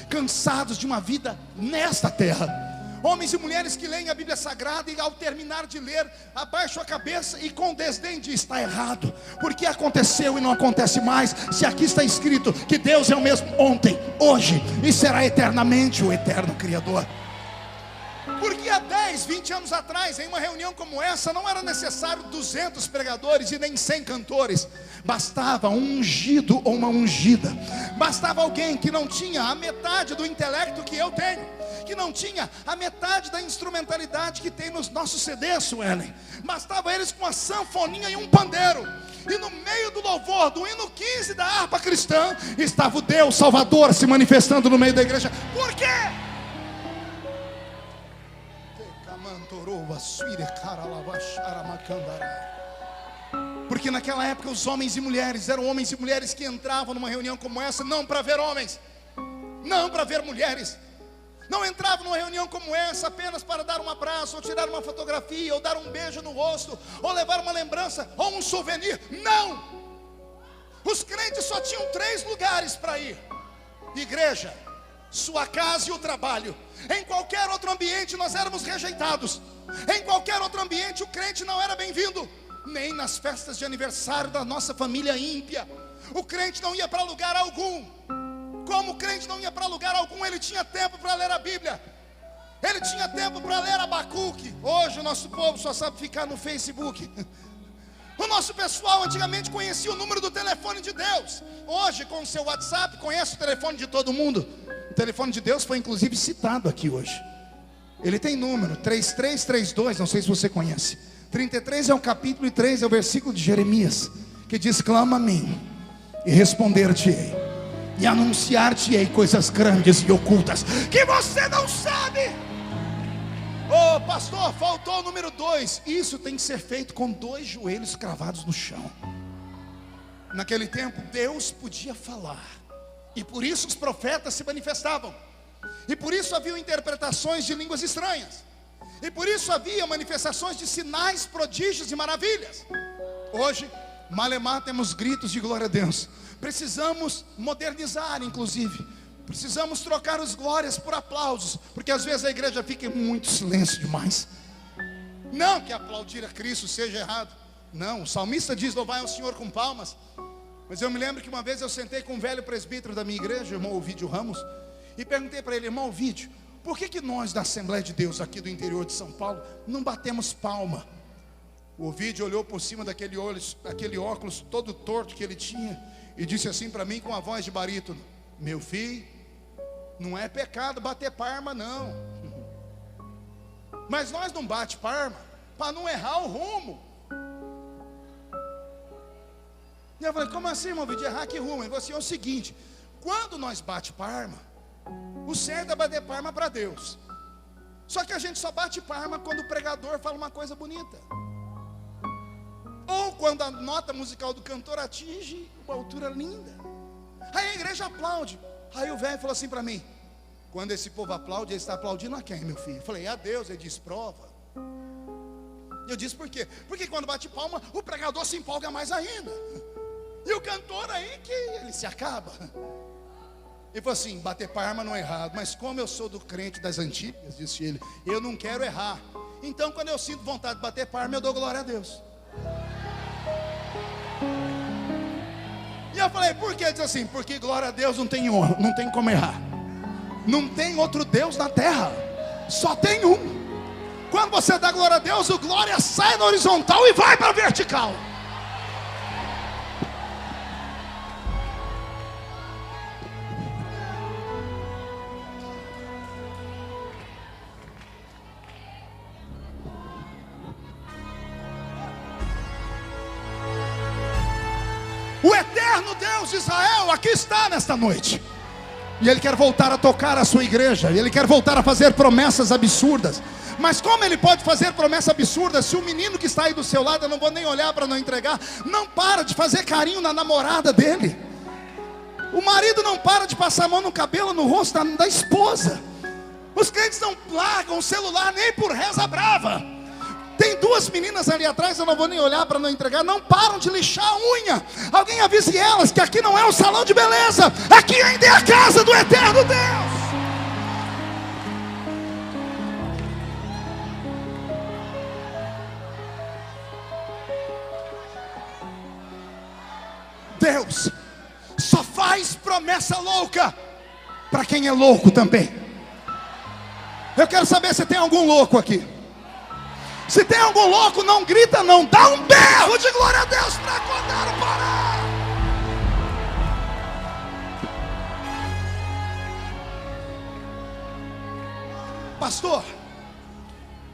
cansados de uma vida nesta terra. Homens e mulheres que leem a Bíblia Sagrada e ao terminar de ler, abaixam a cabeça e com desdém diz: está errado, porque aconteceu e não acontece mais. Se aqui está escrito que Deus é o mesmo ontem, hoje e será eternamente o eterno Criador. Porque há 10, 20 anos atrás, em uma reunião como essa, não era necessário 200 pregadores e nem 100 cantores. Bastava um ungido ou uma ungida. Bastava alguém que não tinha a metade do intelecto que eu tenho, que não tinha a metade da instrumentalidade que tem nos nossos CDs, Suelen. Bastava eles com uma sanfoninha e um pandeiro. E no meio do louvor, do hino 15 da harpa cristã, estava o Deus Salvador se manifestando no meio da igreja. Por quê? Porque naquela época os homens e mulheres eram homens e mulheres que entravam numa reunião como essa não para ver homens, não para ver mulheres. Não entravam numa reunião como essa apenas para dar um abraço, ou tirar uma fotografia, ou dar um beijo no rosto, ou levar uma lembrança, ou um souvenir. Não! Os crentes só tinham 3 lugares para ir: igreja, sua casa e o trabalho. Em qualquer outro ambiente nós éramos rejeitados. Em qualquer outro ambiente o crente não era bem-vindo. Nem nas festas de aniversário da nossa família ímpia o crente não ia para lugar algum. Como o crente não ia para lugar algum, ele tinha tempo para ler a Bíblia. Ele tinha tempo para ler Abacuque. Hoje o nosso povo só sabe ficar no Facebook. O nosso pessoal antigamente conhecia o número do telefone de Deus. Hoje, com o seu WhatsApp, conhece o telefone de todo mundo. O telefone de Deus foi inclusive citado aqui hoje. Ele tem número 3332, não sei se você conhece. 33 é o capítulo e 3 é o versículo de Jeremias, que diz: clama a mim e responder-te-ei, e anunciar-te-ei coisas grandes e ocultas que você não sabe. Oh pastor, faltou o número 2. Isso tem que ser feito com 2 joelhos cravados no chão. Naquele tempo Deus podia falar, e por isso os profetas se manifestavam, e por isso haviam interpretações de línguas estranhas, e por isso havia manifestações de sinais, prodígios e maravilhas. Hoje, malemar, temos gritos de glória a Deus. Precisamos modernizar, inclusive. Precisamos trocar os glórias por aplausos, porque às vezes a igreja fica em muito silêncio demais. Não que aplaudir a Cristo seja errado. Não, o salmista diz: louvai ao Senhor com palmas. Mas eu me lembro que uma vez eu sentei com um velho presbítero da minha igreja, o irmão Ovídio Ramos, e perguntei para ele: irmão Ovídio, por que nós da Assembleia de Deus aqui do interior de São Paulo não batemos palma? O Ovídio olhou por cima daquele óculos todo torto que ele tinha e disse assim para mim com a voz de barítono: meu filho, não é pecado bater palma não, mas nós não bate palma para não errar o rumo. E eu falei: como assim, irmão Ovídio, errar que rumo? Ele falou assim: é o seguinte, quando nós bate palma, o certo é bater palma para Deus. Só que a gente só bate palma quando o pregador fala uma coisa bonita, ou quando a nota musical do cantor atinge uma altura linda. Aí a igreja aplaude. Aí o velho falou assim para mim: quando esse povo aplaude, ele está aplaudindo a quem, meu filho? Eu falei: a Deus. Ele disse: prova. Eu disse: por quê? Porque quando bate palma, o pregador se empolga mais ainda, e o cantor aí que ele se acaba. Ele falou assim: bater palma não é errado, mas como eu sou do crente das antigas, disse ele, eu não quero errar. Então quando eu sinto vontade de bater palma, eu dou glória a Deus. E eu falei: por quê? Ele disse assim: porque glória a Deus não tem como errar. Não tem outro Deus na terra, só tem um. Quando você dá glória a Deus, o glória sai na horizontal e vai para a vertical. O eterno Deus de Israel aqui está nesta noite, e Ele quer voltar a tocar a sua igreja, Ele quer voltar a fazer promessas absurdas. Mas como Ele pode fazer promessa absurda se o menino que está aí do seu lado, eu não vou nem olhar para não entregar, não para de fazer carinho na namorada dele? O marido não para de passar a mão no cabelo, no rosto da esposa. Os crentes não largam o celular nem por reza brava. Tem 2 meninas ali atrás, eu não vou nem olhar para não entregar, não param de lixar a unha. Alguém avise elas que aqui não é um salão de beleza, aqui ainda é a casa do eterno Deus. Deus só faz promessa louca para quem é louco também. Eu quero saber se tem algum louco aqui. Se tem algum louco, não grita não, dá um berro de glória a Deus para acordar o Pará. Pastor,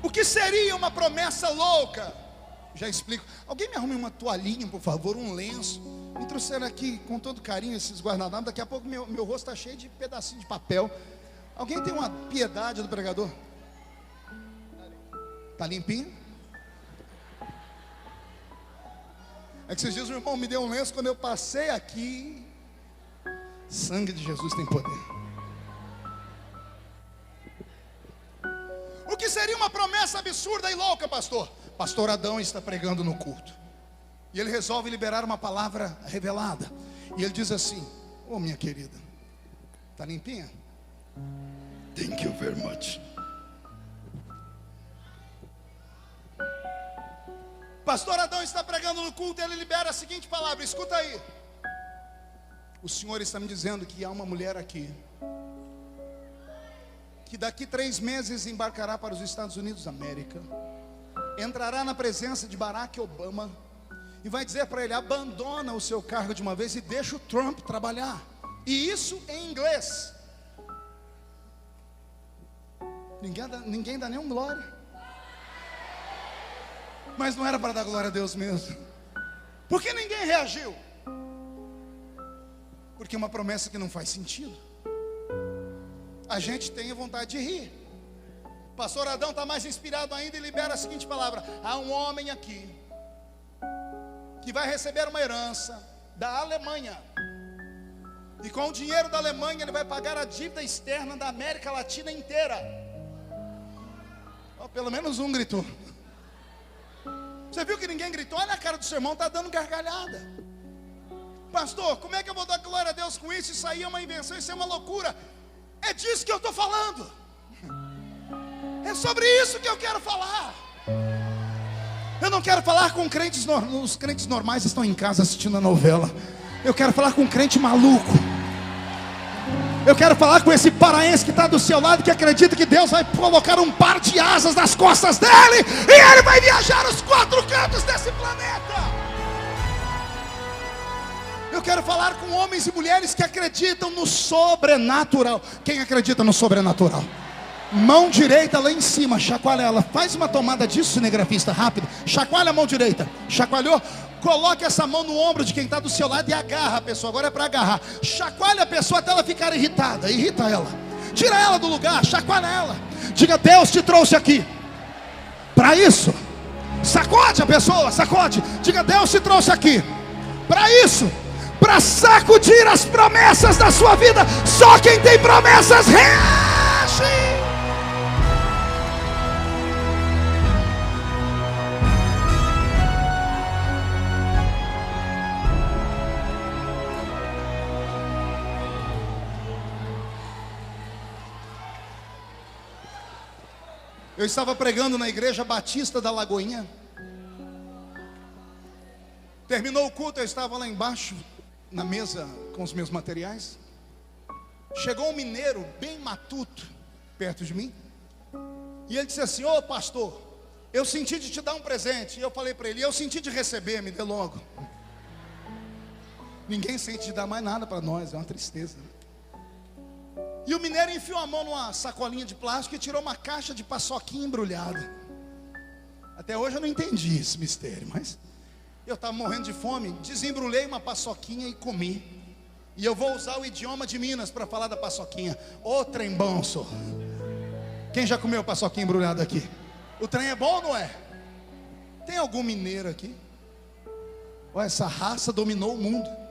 o que seria uma promessa louca? Já explico. Alguém me arrume uma toalhinha, por favor, um lenço. Me trouxeram aqui com todo carinho esses guardanapos. Daqui a pouco meu rosto está cheio de pedacinho de papel. Alguém tem uma piedade do pregador? Está limpinha? É que esses dias o irmão me deu um lenço, quando eu passei aqui, sangue de Jesus tem poder. O que seria uma promessa absurda e louca, pastor? Pastor Adão está pregando no culto, e ele resolve liberar uma palavra revelada, e ele diz assim: ô minha querida, está limpinha? Thank you very much. Pastor Adão está pregando no culto, ele libera a seguinte palavra, escuta aí: o Senhor está me dizendo que há uma mulher aqui, que daqui 3 meses embarcará para os Estados Unidos da América, entrará na presença de Barack Obama, e vai dizer para ele: abandona o seu cargo de uma vez e deixa o Trump trabalhar, e isso em inglês. Ninguém dá nenhum glória. Mas não era para dar glória a Deus mesmo. Por que ninguém reagiu? Porque é uma promessa que não faz sentido. A gente tem a vontade de rir. Pastor Adão está mais inspirado ainda e libera a seguinte palavra: há um homem aqui que vai receber uma herança da Alemanha, e com o dinheiro da Alemanha ele vai pagar a dívida externa da América Latina inteira. Oh, pelo menos um gritou. Você viu que ninguém gritou? Olha a cara do seu irmão, está dando gargalhada. Pastor, como é que eu vou dar glória a Deus com isso? Isso aí é uma invenção, isso é uma loucura. É disso que eu estou falando. É sobre isso que eu quero falar. Eu não quero falar com crentes, os crentes normais estão em casa assistindo a novela. Eu quero falar com um crente maluco. Eu quero falar com esse paraense que está do seu lado, que acredita que Deus vai colocar um par de asas nas costas dele, e ele vai viajar os 4 cantos desse planeta. Eu quero falar com homens e mulheres que acreditam no sobrenatural. Quem acredita no sobrenatural? Mão direita lá em cima, chacoalha ela. Faz uma tomada disso, cinegrafista, rápido. Chacoalha a mão direita. Chacoalhou? Coloque essa mão no ombro de quem está do seu lado e agarra a pessoa. Agora é para agarrar. Chacoalha a pessoa até ela ficar irritada. Irrita ela. Tira ela do lugar, chacoalha ela. Diga: Deus te trouxe aqui para isso. Sacode a pessoa, sacode. Diga: Deus te trouxe aqui para isso, para sacudir as promessas da sua vida. Só quem tem promessas reage. Eu estava pregando na igreja Batista da Lagoinha. Terminou o culto, eu estava lá embaixo, na mesa com os meus materiais. Chegou um mineiro bem matuto perto de mim, e ele disse assim: ô pastor, eu senti de te dar um presente. E eu falei para ele: eu senti de receber, me dê logo. Ninguém sente de dar mais nada para nós, é uma tristeza. E o mineiro enfiou a mão numa sacolinha de plástico e tirou uma caixa de paçoquinha embrulhada. Até hoje eu não entendi esse mistério, mas eu estava morrendo de fome, desembrulhei uma paçoquinha e comi. E eu vou usar o idioma de Minas para falar da paçoquinha. Ô trem bom, sou. Quem já comeu paçoquinha embrulhada aqui? O trem é bom ou não é? Tem algum mineiro aqui? Olha, essa raça dominou o mundo.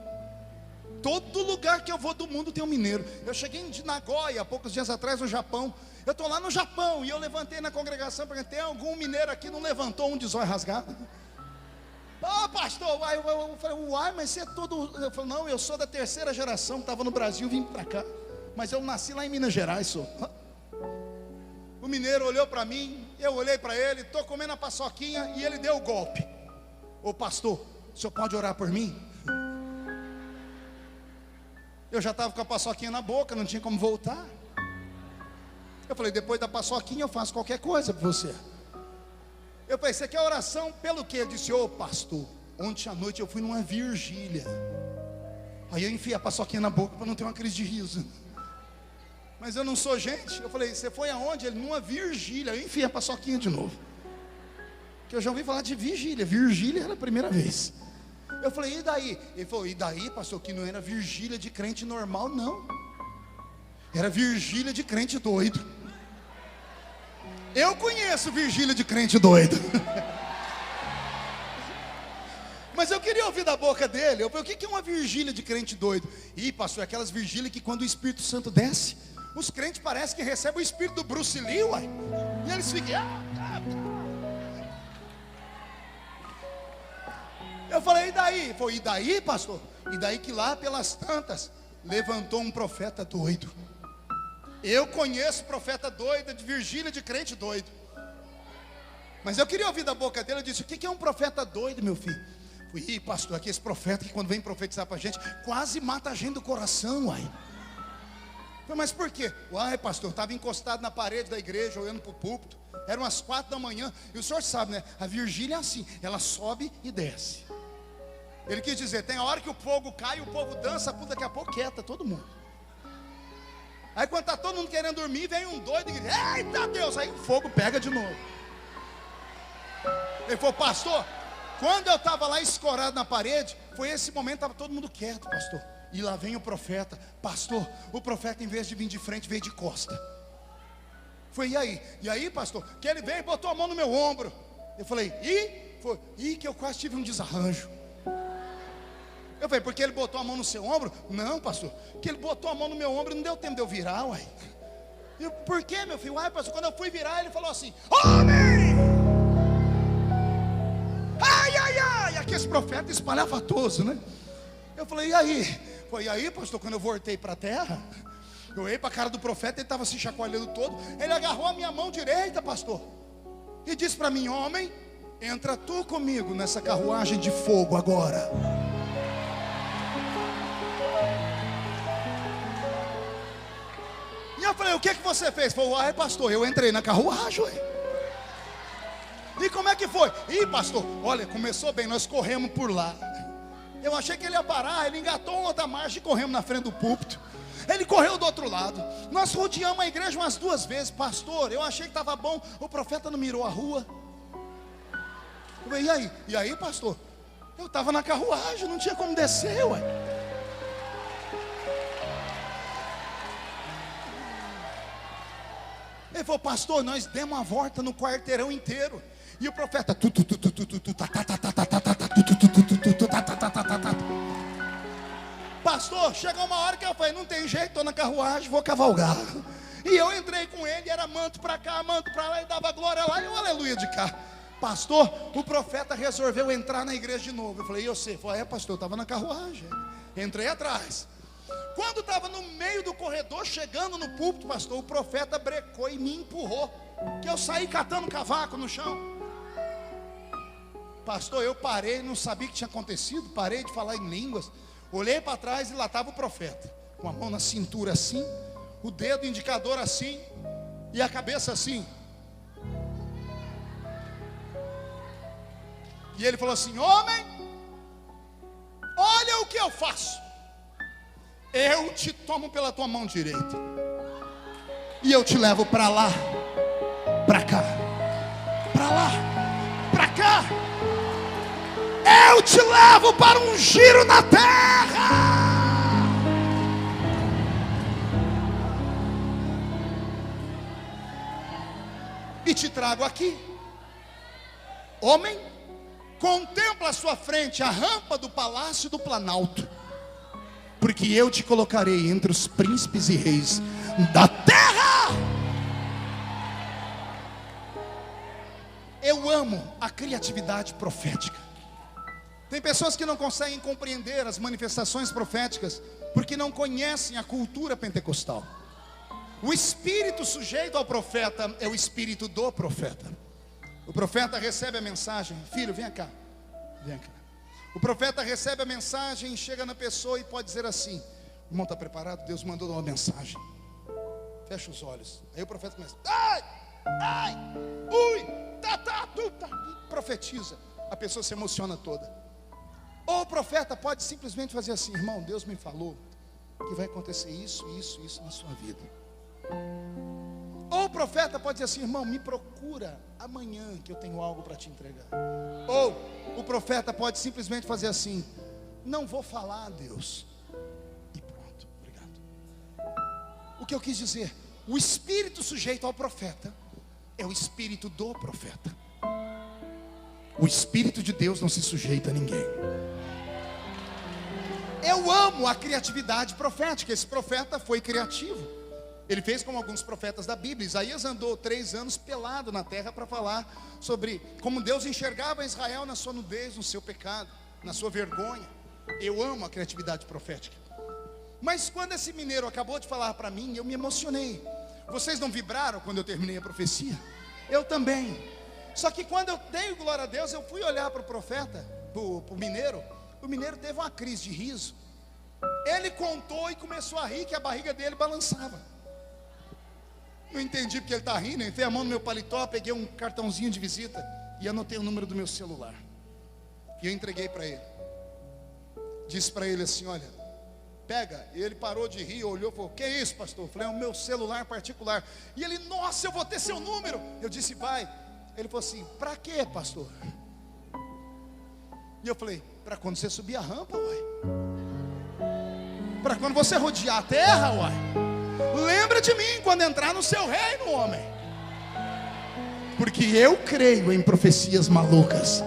Todo lugar que eu vou do mundo tem um mineiro. Eu cheguei em Nagoya há poucos dias atrás, no Japão. Eu estou lá no Japão e eu levantei na congregação, perguntei: tem algum mineiro aqui? Não levantou um de zóio rasgado? Ô pastor, eu falei: uai, mas você é todo... Eu falei: não, eu sou da 3ª geração, estava no Brasil, vim para cá, mas eu nasci lá em Minas Gerais, sou. O mineiro olhou para mim, eu olhei para ele, estou comendo a paçoquinha e ele deu o golpe. Ô pastor, o senhor pode orar por mim? Eu já estava com a paçoquinha na boca, não tinha como voltar. Eu falei: depois da paçoquinha eu faço qualquer coisa para você. Eu falei: você quer oração pelo quê? Ele disse: ô pastor, ontem à noite eu fui numa vigília. Aí eu enfiei a paçoquinha na boca para não ter uma crise de riso. Mas eu não sou gente. Eu falei: você foi aonde? Ele: numa vigília. Eu enfiei a paçoquinha de novo, que eu já ouvi falar de vigília. Vigília era a primeira vez. Eu falei: e daí? Ele falou: e daí, pastor, que não era vigília de crente normal, não. Era vigília de crente doido. Eu conheço vigília de crente doido. Mas eu queria ouvir da boca dele. Eu falei, o que é uma vigília de crente doido? Ih, pastor, é aquelas vigílias que quando o Espírito Santo desce, os crentes parecem que recebem o espírito do Bruce Lee, uai. E eles ficam... Eu falei, e daí? Ele falou, e daí, pastor? E daí que lá pelas tantas, levantou um profeta doido. Eu conheço profeta doido, de vigília de crente doido. Mas eu queria ouvir da boca dele. Eu disse, o que é um profeta doido, meu filho? Ih, pastor, aqui esse profeta que quando vem profetizar pra gente, quase mata a gente do coração, uai. Mas por quê? Uai, pastor, eu estava encostado na parede da igreja, olhando para o púlpito. Eram umas 4 da manhã. E o senhor sabe, né? A vigília é assim, ela sobe e desce. Ele quis dizer, tem a hora que o fogo cai, o povo dança, daqui a pouco quieta todo mundo. Aí quando está todo mundo querendo dormir, vem um doido e grita, eita Deus, aí o fogo pega de novo. Ele falou, pastor, quando eu estava lá escorado na parede, foi esse momento, estava todo mundo quieto, pastor. E lá vem o profeta, pastor, o profeta em vez de vir de frente, veio de costa. Foi, e aí? E aí, pastor, que ele veio e botou a mão no meu ombro. Eu falei, que eu quase tive um desarranjo. Eu falei, porque ele botou a mão no seu ombro? Não, pastor, que ele botou a mão no meu ombro e não deu tempo de eu virar, uai. Eu, por quê, meu filho? Uai, pastor, quando eu fui virar, ele falou assim, homem! Ai, ai, ai, aqui esse profeta espalhafatoso, né? Eu falei, e aí? Foi aí, pastor, quando eu voltei para a terra, eu olhei para a cara do profeta, ele estava se chacoalhando todo. Ele agarrou a minha mão direita, pastor, e disse para mim, homem, entra tu comigo nessa carruagem de fogo agora. E eu falei, o que você fez? Ele falou, pastor, eu entrei na carruagem. E como é que foi? Ih, pastor, olha, começou bem, nós corremos por lá. Eu achei que ele ia parar, ele engatou uma outra marcha e corremos na frente do púlpito. Ele correu do outro lado. Nós rodeamos a igreja umas 2 vezes. Pastor, eu achei que estava bom. O profeta não mirou a rua. Eu falei, e aí? E aí, pastor? Eu estava na carruagem, não tinha como descer, ué. Ele falou, pastor, nós demos uma volta no quarteirão inteiro. E o profeta pastor, chegou uma hora que eu falei, não tem jeito, estou na carruagem, vou cavalgar. E eu entrei com ele, era manto para cá, manto para lá, e dava glória lá, e o aleluia de cá. Pastor, o profeta resolveu entrar na igreja de novo. Eu falei, e você? Falei, pastor, eu estava na carruagem. Entrei atrás. Quando estava no meio do corredor, chegando no púlpito, pastor, o profeta brecou e me empurrou, que eu saí catando cavaco no chão. Pastor, eu parei, não sabia o que tinha acontecido, parei de falar em línguas, olhei para trás e lá estava o profeta, com a mão na cintura assim, o dedo indicador assim, e a cabeça assim. E ele falou assim, homem, olha o que eu faço. Eu te tomo pela tua mão direita, e eu te levo para lá, para cá, para lá, para cá. Eu te levo para um giro na terra. E te trago aqui. Homem, contempla à sua frente a rampa do palácio do Planalto, porque eu te colocarei entre os príncipes e reis da terra. Eu amo a criatividade profética. Tem pessoas que não conseguem compreender as manifestações proféticas porque não conhecem a cultura pentecostal. O espírito sujeito ao profeta é o espírito do profeta. O profeta recebe a mensagem, filho, vem cá, vem cá. O profeta recebe a mensagem, chega na pessoa e pode dizer assim, o irmão está preparado? Deus mandou dar uma mensagem. Fecha os olhos. Aí o profeta começa, ai, ai, ui, profetiza. A pessoa se emociona toda. Ou o profeta pode simplesmente fazer assim, irmão, Deus me falou que vai acontecer isso, isso, isso na sua vida. Ou o profeta pode dizer assim, irmão, me procura amanhã que eu tenho algo para te entregar. Ou o profeta pode simplesmente fazer assim, não vou falar a Deus. E pronto, obrigado. O que eu quis dizer, o espírito sujeito ao profeta é o espírito do profeta. O Espírito de Deus não se sujeita a ninguém. Eu amo a criatividade profética. Esse profeta foi criativo. Ele fez como alguns profetas da Bíblia. Isaías andou 3 anos pelado na terra para falar sobre como Deus enxergava Israel na sua nudez, no seu pecado, na sua vergonha. Eu amo a criatividade profética. Mas quando esse mineiro acabou de falar para mim, eu me emocionei. Vocês não vibraram quando eu terminei a profecia? Eu também. Só que quando eu dei glória a Deus, eu fui olhar para o profeta, para o mineiro. O mineiro teve uma crise de riso. Ele contou e começou a rir, que a barriga dele balançava. Não entendi porque ele está rindo. Eu enfiei a mão no meu paletó, peguei um cartãozinho de visita e anotei o número do meu celular. E eu entreguei para ele. Disse para ele assim: olha, pega. E ele parou de rir, olhou e falou: que é isso, pastor? Eu falei: é o meu celular particular. E ele: nossa, eu vou ter seu número. Eu disse: vai. Ele falou assim: para quê, pastor? E eu falei: para quando você subir a rampa, uai. Para quando você rodear a terra, uai. Lembra de mim quando entrar no seu reino, homem. Porque eu creio em profecias malucas.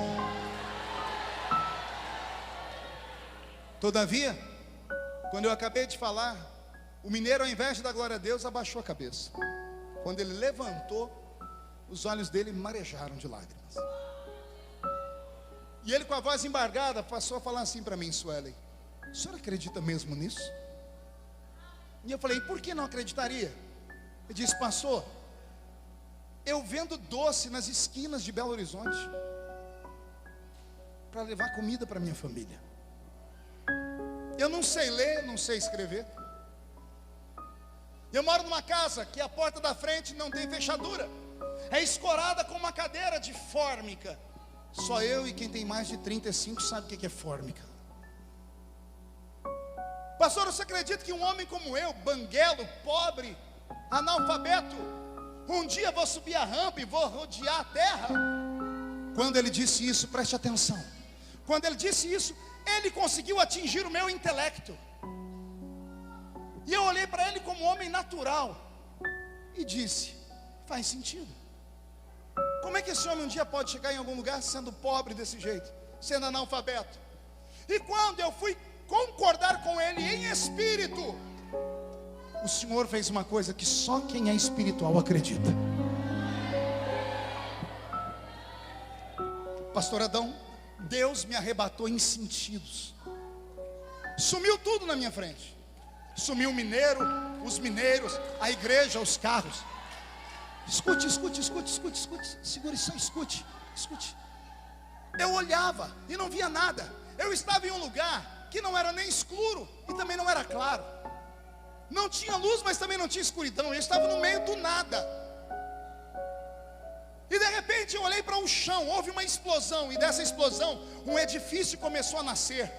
Todavia, quando eu acabei de falar, o mineiro, ao invés de dar glória a Deus, abaixou a cabeça. Quando ele levantou, os olhos dele marejaram de lágrimas. E ele, com a voz embargada, passou a falar assim para mim: Suelen, o senhor acredita mesmo nisso? E eu falei: por que não acreditaria? Ele disse: pastor, eu vendo doce nas esquinas de Belo Horizonte para levar comida para minha família. Eu não sei ler, não sei escrever. Eu moro numa casa que a porta da frente não tem fechadura, é escorada com uma cadeira de fórmica. Só eu e quem tem mais de 35 sabe o que é fórmica. Pastor, você acredita que um homem como eu, banguelo, pobre, analfabeto, um dia vou subir a rampa e vou rodear a terra? Quando ele disse isso, preste atenção. Quando ele disse isso, ele conseguiu atingir o meu intelecto. E eu olhei para ele como homem natural e disse: faz sentido. Como é que esse homem um dia pode chegar em algum lugar sendo pobre desse jeito, sendo analfabeto? E quando eu fui concordar com ele em espírito, o Senhor fez uma coisa que só quem é espiritual acredita. Pastor Adão, Deus me arrebatou em sentidos. Sumiu tudo na minha frente. Sumiu o mineiro, os mineiros, a igreja, os carros. Escute. Segure só, escute. Eu olhava e não via nada. Eu estava em um lugar que não era nem escuro e também não era claro. Não tinha luz, mas também não tinha escuridão. Eu estava no meio do nada. E de repente eu olhei para o chão, houve uma explosão. E dessa explosão, um edifício começou a nascer.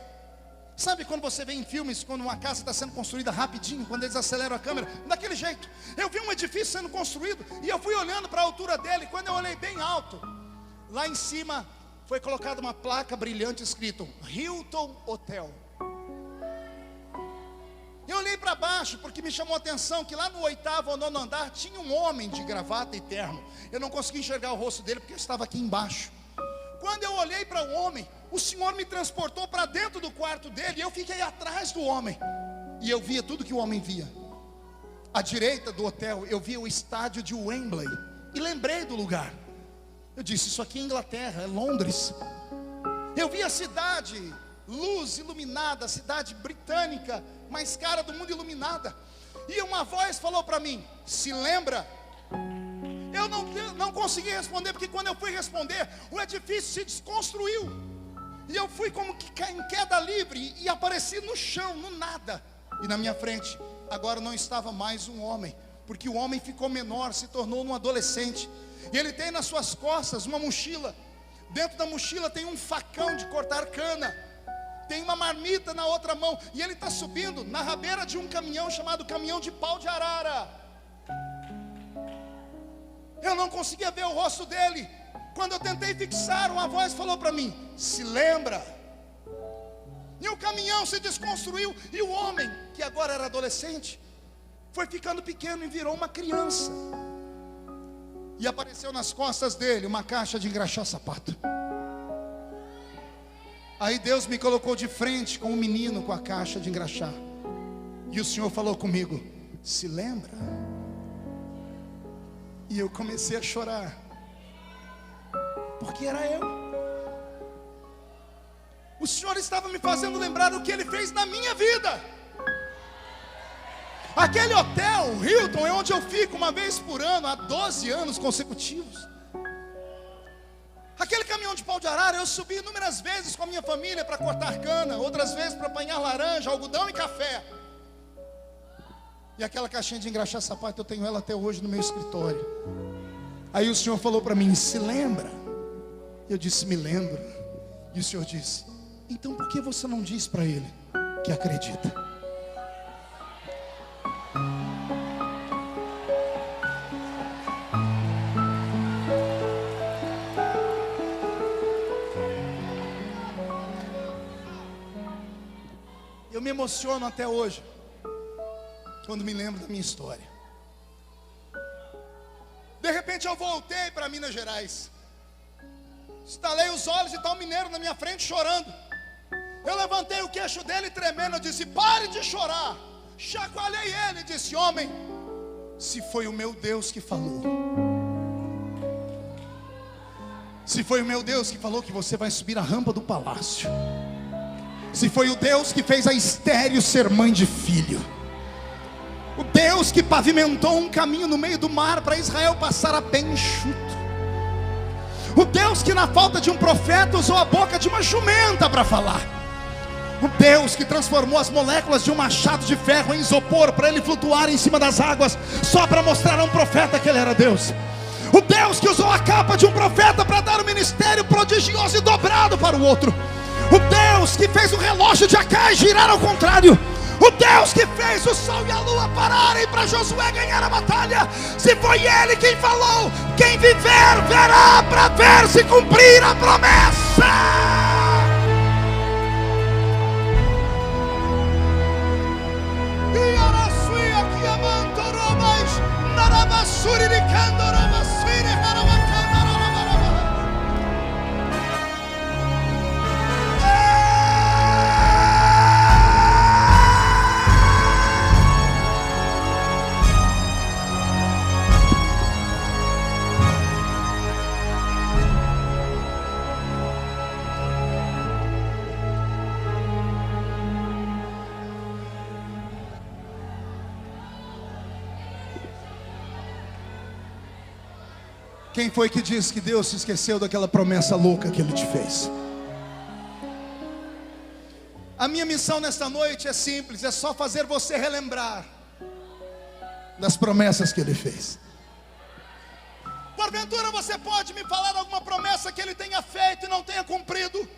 Sabe quando você vê em filmes, quando uma casa está sendo construída rapidinho, quando eles aceleram a câmera? Daquele jeito. Eu vi um edifício sendo construído e eu fui olhando para a altura dele. Quando eu olhei bem alto, lá em cima foi colocada uma placa brilhante escrito Hilton Hotel. Eu olhei para baixo porque me chamou a atenção que lá no 8º ou 9º andar tinha um homem de gravata e terno. Eu não consegui enxergar o rosto dele porque eu estava aqui embaixo. Quando eu olhei para o homem, o Senhor me transportou para dentro do quarto dele. E eu fiquei atrás do homem. E eu via tudo que o homem via. À direita do hotel eu via o estádio de Wembley. E lembrei do lugar. Eu disse: isso aqui é Inglaterra, é Londres. Eu vi a cidade, luz iluminada, a cidade britânica mais cara do mundo iluminada. E uma voz falou para mim: se lembra? Eu não consegui responder, porque quando eu fui responder, o edifício se desconstruiu. E eu fui como que em queda livre e apareci no chão, no nada. E na minha frente, agora não estava mais um homem, porque o homem ficou menor, se tornou um adolescente. E ele tem nas suas costas uma mochila. Dentro da mochila tem um facão de cortar cana. Tem uma marmita na outra mão. E ele está subindo na rabeira de um caminhão chamado caminhão de pau de arara. Eu não conseguia ver o rosto dele. Quando eu tentei fixar, uma voz falou para mim: se lembra? E o caminhão se desconstruiu. E o homem, que agora era adolescente, foi ficando pequeno e virou uma criança. E apareceu nas costas dele uma caixa de engraxar sapato. Aí Deus me colocou de frente com um menino com a caixa de engraxar. E o Senhor falou comigo: se lembra? E eu comecei a chorar, porque era eu. O Senhor estava me fazendo lembrar o que Ele fez na minha vida. Aquele hotel, Hilton, é onde eu fico uma vez por ano, há 12 anos consecutivos. Aquele caminhão de pau de arara, eu subi inúmeras vezes com a minha família para cortar cana, outras vezes para apanhar laranja, algodão e café. E aquela caixinha de engraxar sapato, eu tenho ela até hoje no meu escritório. Aí o Senhor falou para mim: se lembra? Eu disse: me lembro. E o Senhor disse: então por que você não diz para ele que acredita? Eu me emociono até hoje quando me lembro da minha história. De repente eu voltei para Minas Gerais. Estalei os olhos e está um mineiro na minha frente chorando. Eu levantei o queixo dele tremendo. Eu disse: pare de chorar. Chacoalhei ele e disse: homem, se foi o meu Deus que falou, se foi o meu Deus que falou que você vai subir a rampa do palácio, se foi o Deus que fez a estéril ser mãe de filho, o Deus que pavimentou um caminho no meio do mar para Israel passar a pé enxuto, o Deus que na falta de um profeta usou a boca de uma jumenta para falar, o Deus que transformou as moléculas de um machado de ferro em isopor para ele flutuar em cima das águas, só para mostrar a um profeta que ele era Deus, o Deus que usou a capa de um profeta para dar um ministério prodigioso e dobrado para o outro, o Deus que fez o relógio de Acai girar ao contrário, o Deus que fez o sol e a lua pararem para Josué ganhar a batalha. Se foi Ele quem falou, quem viver verá para ver se cumprir a promessa. E Araçui aqui amanto robas, narabassuri de candorabasiri harabacana. Quem foi que disse que Deus se esqueceu daquela promessa louca que Ele te fez? A minha missão nesta noite é simples, é só fazer você relembrar das promessas que Ele fez. Porventura você pode me falar alguma promessa que Ele tenha feito e não tenha cumprido?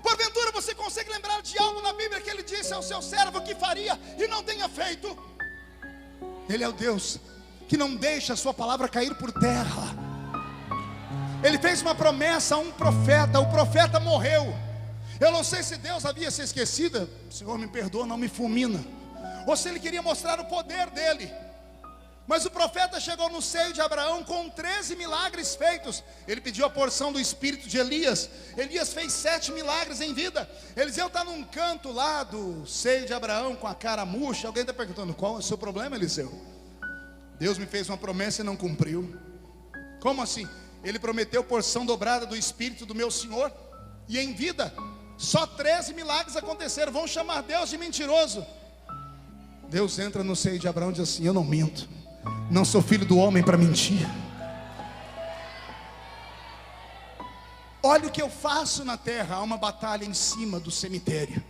Porventura você consegue lembrar de algo na Bíblia que Ele disse ao seu servo que faria e não tenha feito? Ele é o Deus que não deixa a sua palavra cair por terra. Ele fez uma promessa a um profeta, o profeta morreu. Eu não sei se Deus havia se esquecido, Senhor me perdoa, não me fulmina, ou se Ele queria mostrar o poder dele. Mas o profeta chegou no seio de Abraão com 13 milagres feitos. Ele pediu a porção do espírito de Elias. Elias fez 7 milagres em vida. Eliseu está num canto lá do seio de Abraão com a cara murcha. Alguém está perguntando: qual é o seu problema, Eliseu? Deus me fez uma promessa e não cumpriu. Como assim? Ele prometeu porção dobrada do espírito do meu Senhor, e em vida só 13 milagres aconteceram. Vão chamar Deus de mentiroso. Deus entra no seio de Abraão e diz assim: eu não minto, não sou filho do homem para mentir. Olha o que eu faço na terra. Há uma batalha em cima do cemitério.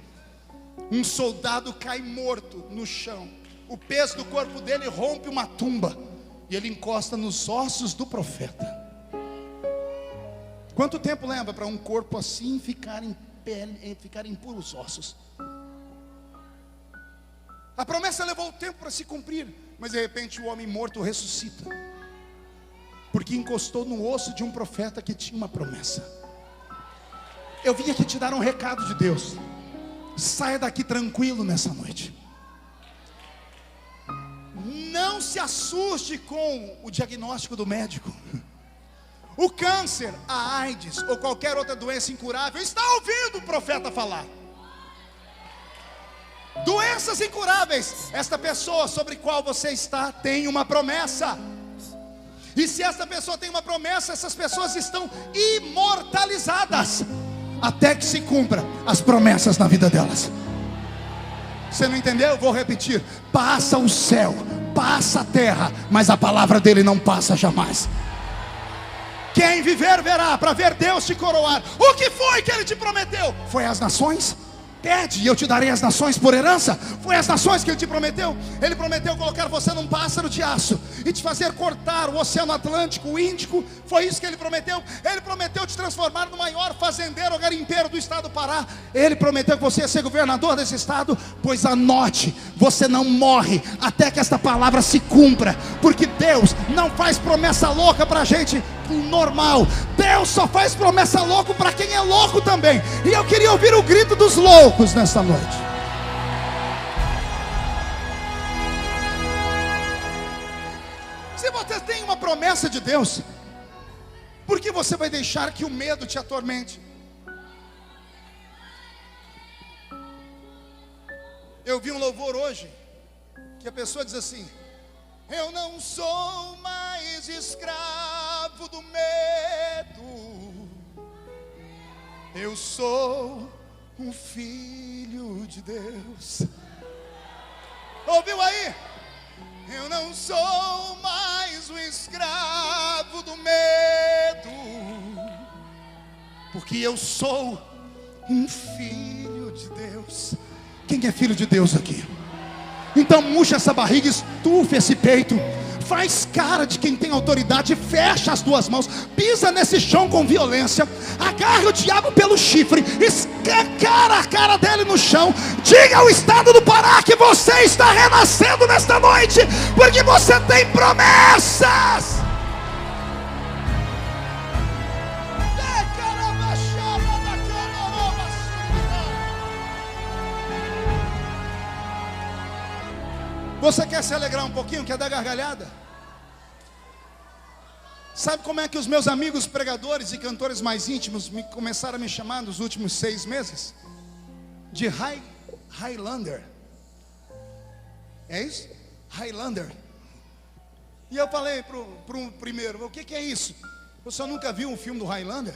Um soldado cai morto no chão. O peso do corpo dele rompe uma tumba, e ele encosta nos ossos do profeta. Quanto tempo leva para um corpo assim ficar em pele, ficar em puros ossos? A promessa levou tempo para se cumprir, mas de repente o homem morto ressuscita, porque encostou no osso de um profeta que tinha uma promessa. Eu vim aqui te dar um recado de Deus. Saia daqui tranquilo nessa noite. Não se assuste com o diagnóstico do médico. O câncer, a AIDS ou qualquer outra doença incurável está ouvindo o profeta falar. Doenças incuráveis, esta pessoa sobre qual você está tem uma promessa. E se esta pessoa tem uma promessa, essas pessoas estão imortalizadas até que se cumpra as promessas na vida delas. Você não entendeu? Eu vou repetir. Passa o céu, passa a terra, mas a palavra dele não passa jamais. Quem viver verá, para ver Deus te coroar. O que foi que ele te prometeu? Foi as nações? Pede e eu te darei as nações por herança. Foi as nações que ele te prometeu. Ele prometeu colocar você num pássaro de aço e te fazer cortar o Oceano Atlântico, o Índico. Foi isso que ele prometeu. Ele prometeu te transformar no maior fazendeiro ou garimpeiro do estado do Pará. Ele prometeu que você ia ser governador desse estado. Pois anote, você não morre até que esta palavra se cumpra, porque Deus não faz promessa louca pra gente normal. Deus só faz promessa louca para quem é louco também. E eu queria ouvir o grito dos loucos nesta noite. Se você tem uma promessa de Deus, por que você vai deixar que o medo te atormente? Eu vi um louvor hoje que a pessoa diz assim: eu não sou mais escravo do medo, eu sou um filho de Deus. Ouviu aí? Eu não sou mais um escravo do medo, porque eu sou um filho de Deus. Quem é filho de Deus aqui? Então murcha essa barriga, estufa esse peito, faz cara de quem tem autoridade, fecha as duas mãos, pisa nesse chão com violência, agarra o diabo pelo chifre, escancara a cara dele no chão, diga ao estado do Pará que você está renascendo nesta noite, porque você tem promessas. Você quer se alegrar um pouquinho? Quer dar gargalhada? Sabe como é que os meus amigos pregadores e cantores mais íntimos começaram a me chamar nos últimos 6 meses? De Highlander. É isso? Highlander. E eu falei pro primeiro: o que é isso? Você nunca viu um filme do Highlander?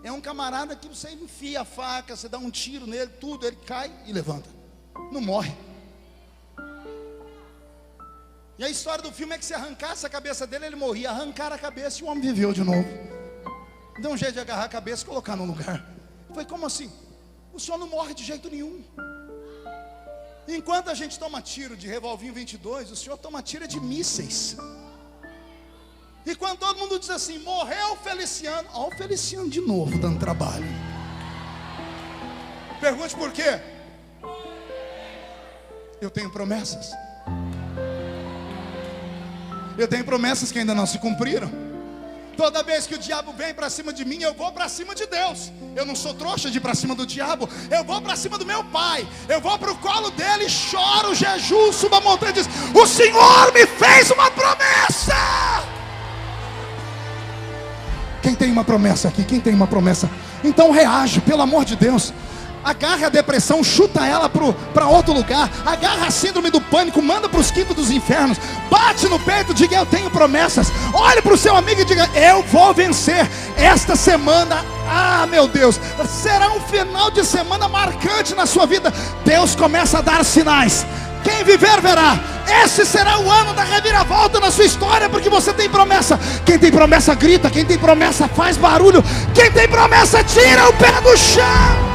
É um camarada que você enfia a faca, você dá um tiro nele, tudo, ele cai e levanta, não morre. E a história do filme é que se arrancasse a cabeça dele, ele morria. Arrancaram a cabeça e o homem viveu de novo. Deu um jeito de agarrar a cabeça e colocar no lugar. Foi como assim? O senhor não morre de jeito nenhum. Enquanto a gente toma tiro de revolvinho 22, o senhor toma tiro de mísseis. E quando todo mundo diz assim: morreu o Feliciano, ó, o Feliciano de novo dando trabalho. Pergunte por quê? Eu tenho promessas. Eu tenho promessas que ainda não se cumpriram. Toda vez que o diabo vem para cima de mim, eu vou para cima de Deus. Eu não sou trouxa de ir para cima do diabo. Eu vou para cima do meu pai. Eu vou para o colo dele, choro, jejuo, subo a montanha e diz: o Senhor me fez uma promessa. Quem tem uma promessa aqui? Quem tem uma promessa? Então reage, pelo amor de Deus. Agarra a depressão, chuta ela para outro lugar. Agarra a síndrome do pânico, manda para os quintos dos infernos. Bate no peito, diga: eu tenho promessas. Olhe para o seu amigo e diga: eu vou vencer. Esta semana, meu Deus, será um final de semana marcante na sua vida. Deus começa a dar sinais. Quem viver verá. Esse será o ano da reviravolta na sua história, porque você tem promessa. Quem tem promessa grita, quem tem promessa faz barulho. Quem tem promessa tira o pé do chão.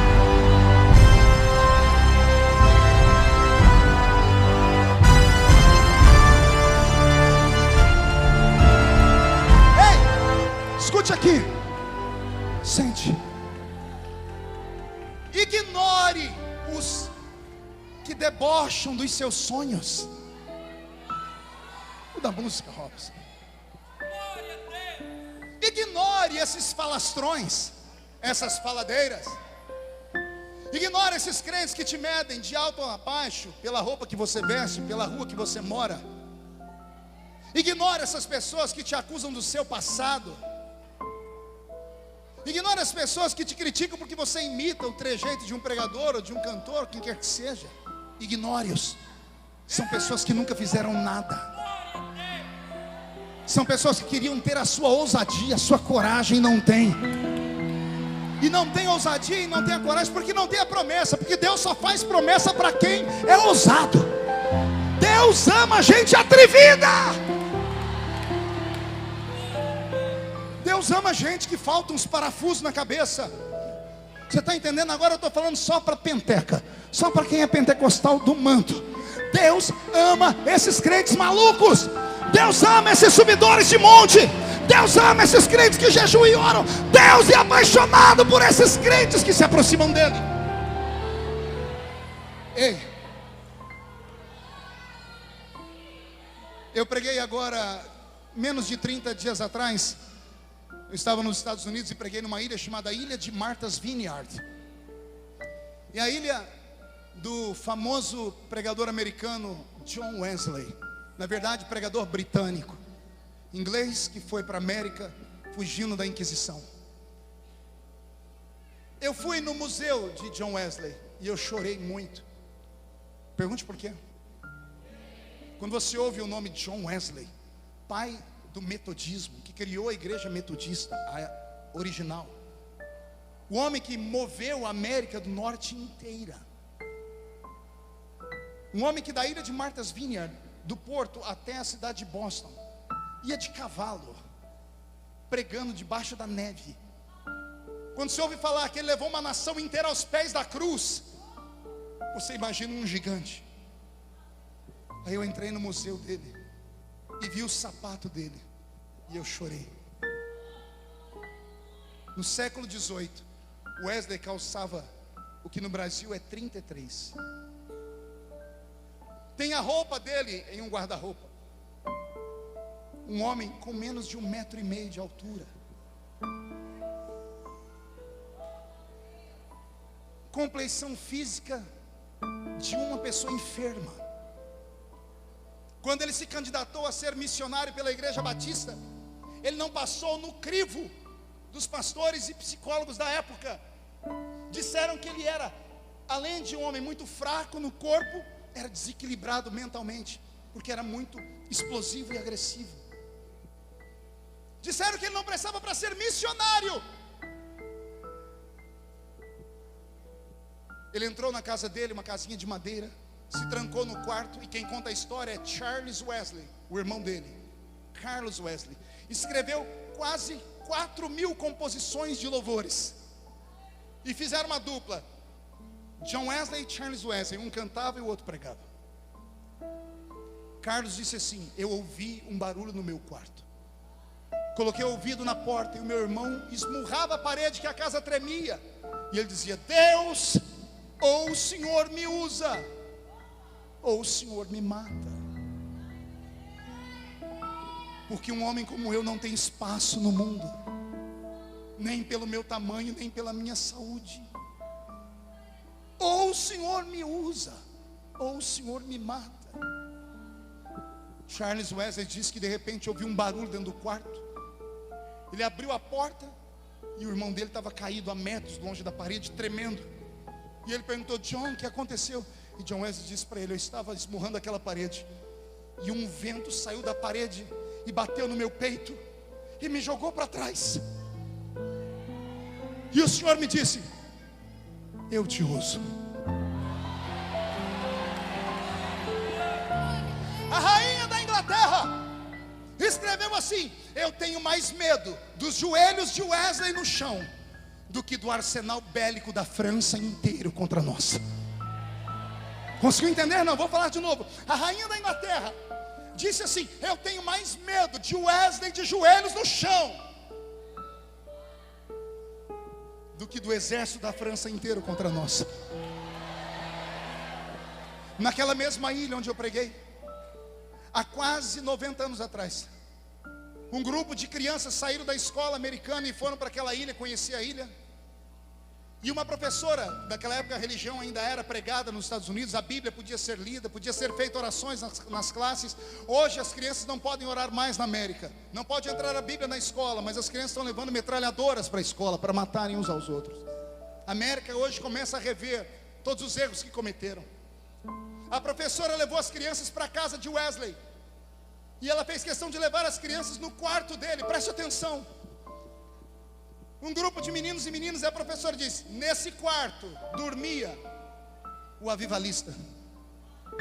Escute aqui, sente. Ignore os que debocham dos seus sonhos. Muda a música, Robson. Ignore esses falastrões, essas faladeiras. Ignore esses crentes que te medem de alto a baixo pela roupa que você veste, pela rua que você mora. Ignore essas pessoas que te acusam do seu passado. Ignore as pessoas que te criticam porque você imita o trejeito de um pregador ou de um cantor, quem quer que seja. Ignore-os. São pessoas que nunca fizeram nada. São pessoas que queriam ter a sua ousadia, a sua coragem, e não tem. E não tem ousadia e não tem a coragem porque não tem a promessa. Porque Deus só faz promessa para quem é ousado. Deus ama gente atrevida. Deus ama gente que falta uns parafusos na cabeça. Você está entendendo? Agora eu estou falando só para penteca, só para quem é pentecostal do manto. Deus ama esses crentes malucos. Deus ama esses subidores de monte. Deus ama esses crentes que jejuam e oram. Deus é apaixonado por esses crentes que se aproximam dele. Ei, eu preguei agora, menos de 30 dias atrás. Eu estava nos Estados Unidos e preguei numa ilha chamada Ilha de Martha's Vineyard. E a ilha do famoso pregador americano John Wesley. Na verdade, pregador britânico, inglês, que foi para a América fugindo da Inquisição. Eu fui no museu de John Wesley e eu chorei muito. Pergunte por quê. Quando você ouve o nome de John Wesley, pai do metodismo, que criou a igreja metodista, a original, o homem que moveu a América do Norte inteira, um homem que da ilha de Martha's Vineyard, do porto até a cidade de Boston, ia de cavalo, pregando debaixo da neve. Quando você ouve falar que ele levou uma nação inteira aos pés da cruz, você imagina um gigante. Aí eu entrei no museu dele e vi o sapato dele e eu chorei. No século XVIII, Wesley calçava o que no Brasil é 33. Tem a roupa dele em um guarda-roupa. Um homem com menos de 1,5 metro de altura, compleição física de uma pessoa enferma. Quando ele se candidatou a ser missionário pela Igreja Batista, ele não passou no crivo dos pastores e psicólogos da época. Disseram que ele era, além de um homem muito fraco no corpo, era desequilibrado mentalmente, porque era muito explosivo e agressivo. Disseram que ele não prestava para ser missionário. Ele entrou na casa dele, uma casinha de madeira, se trancou no quarto, e quem conta a história é Charles Wesley, o irmão dele, Carlos Wesley. Escreveu quase 4.000 composições de louvores, e fizeram uma dupla, John Wesley e Charles Wesley. Um cantava e o outro pregava. Carlos disse assim: eu ouvi um barulho no meu quarto, coloquei o ouvido na porta e o meu irmão esmurrava a parede que a casa tremia. E ele dizia: Deus, ou o Senhor me usa, ou o Senhor me mata. Porque um homem como eu não tem espaço no mundo, nem pelo meu tamanho, nem pela minha saúde. Ou o Senhor me usa, ou o Senhor me mata. Charles Wesley disse que de repente ouviu um barulho dentro do quarto. Ele abriu a porta e o irmão dele estava caído a metros longe da parede, tremendo. E ele perguntou: John, o que aconteceu? E John Wesley disse para ele: eu estava esmurrando aquela parede, e um vento saiu da parede e bateu no meu peito e me jogou para trás. E o Senhor me disse: eu te uso. A rainha da Inglaterra escreveu assim: eu tenho mais medo dos joelhos de Wesley no chão do que do arsenal bélico da França inteiro contra nós. Conseguiu entender? Não, vou falar de novo. A rainha da Inglaterra disse assim: eu tenho mais medo de Wesley de joelhos no chão do que do exército da França inteiro contra nós. Naquela mesma ilha onde eu preguei, há quase 90 anos atrás, um grupo de crianças saíram da escola americana e foram para aquela ilha, conhecer a ilha. E uma professora, daquela época a religião ainda era pregada nos Estados Unidos, a Bíblia podia ser lida, podia ser feita orações nas classes. Hoje as crianças não podem orar mais na América, não pode entrar a Bíblia na escola, mas as crianças estão levando metralhadoras para a escola, para matarem uns aos outros. A América hoje começa a rever todos os erros que cometeram. A professora levou as crianças para a casa de Wesley, e ela fez questão de levar as crianças no quarto dele, preste atenção. Um grupo de meninos e meninas, e a professora disse: nesse quarto dormia o avivalista.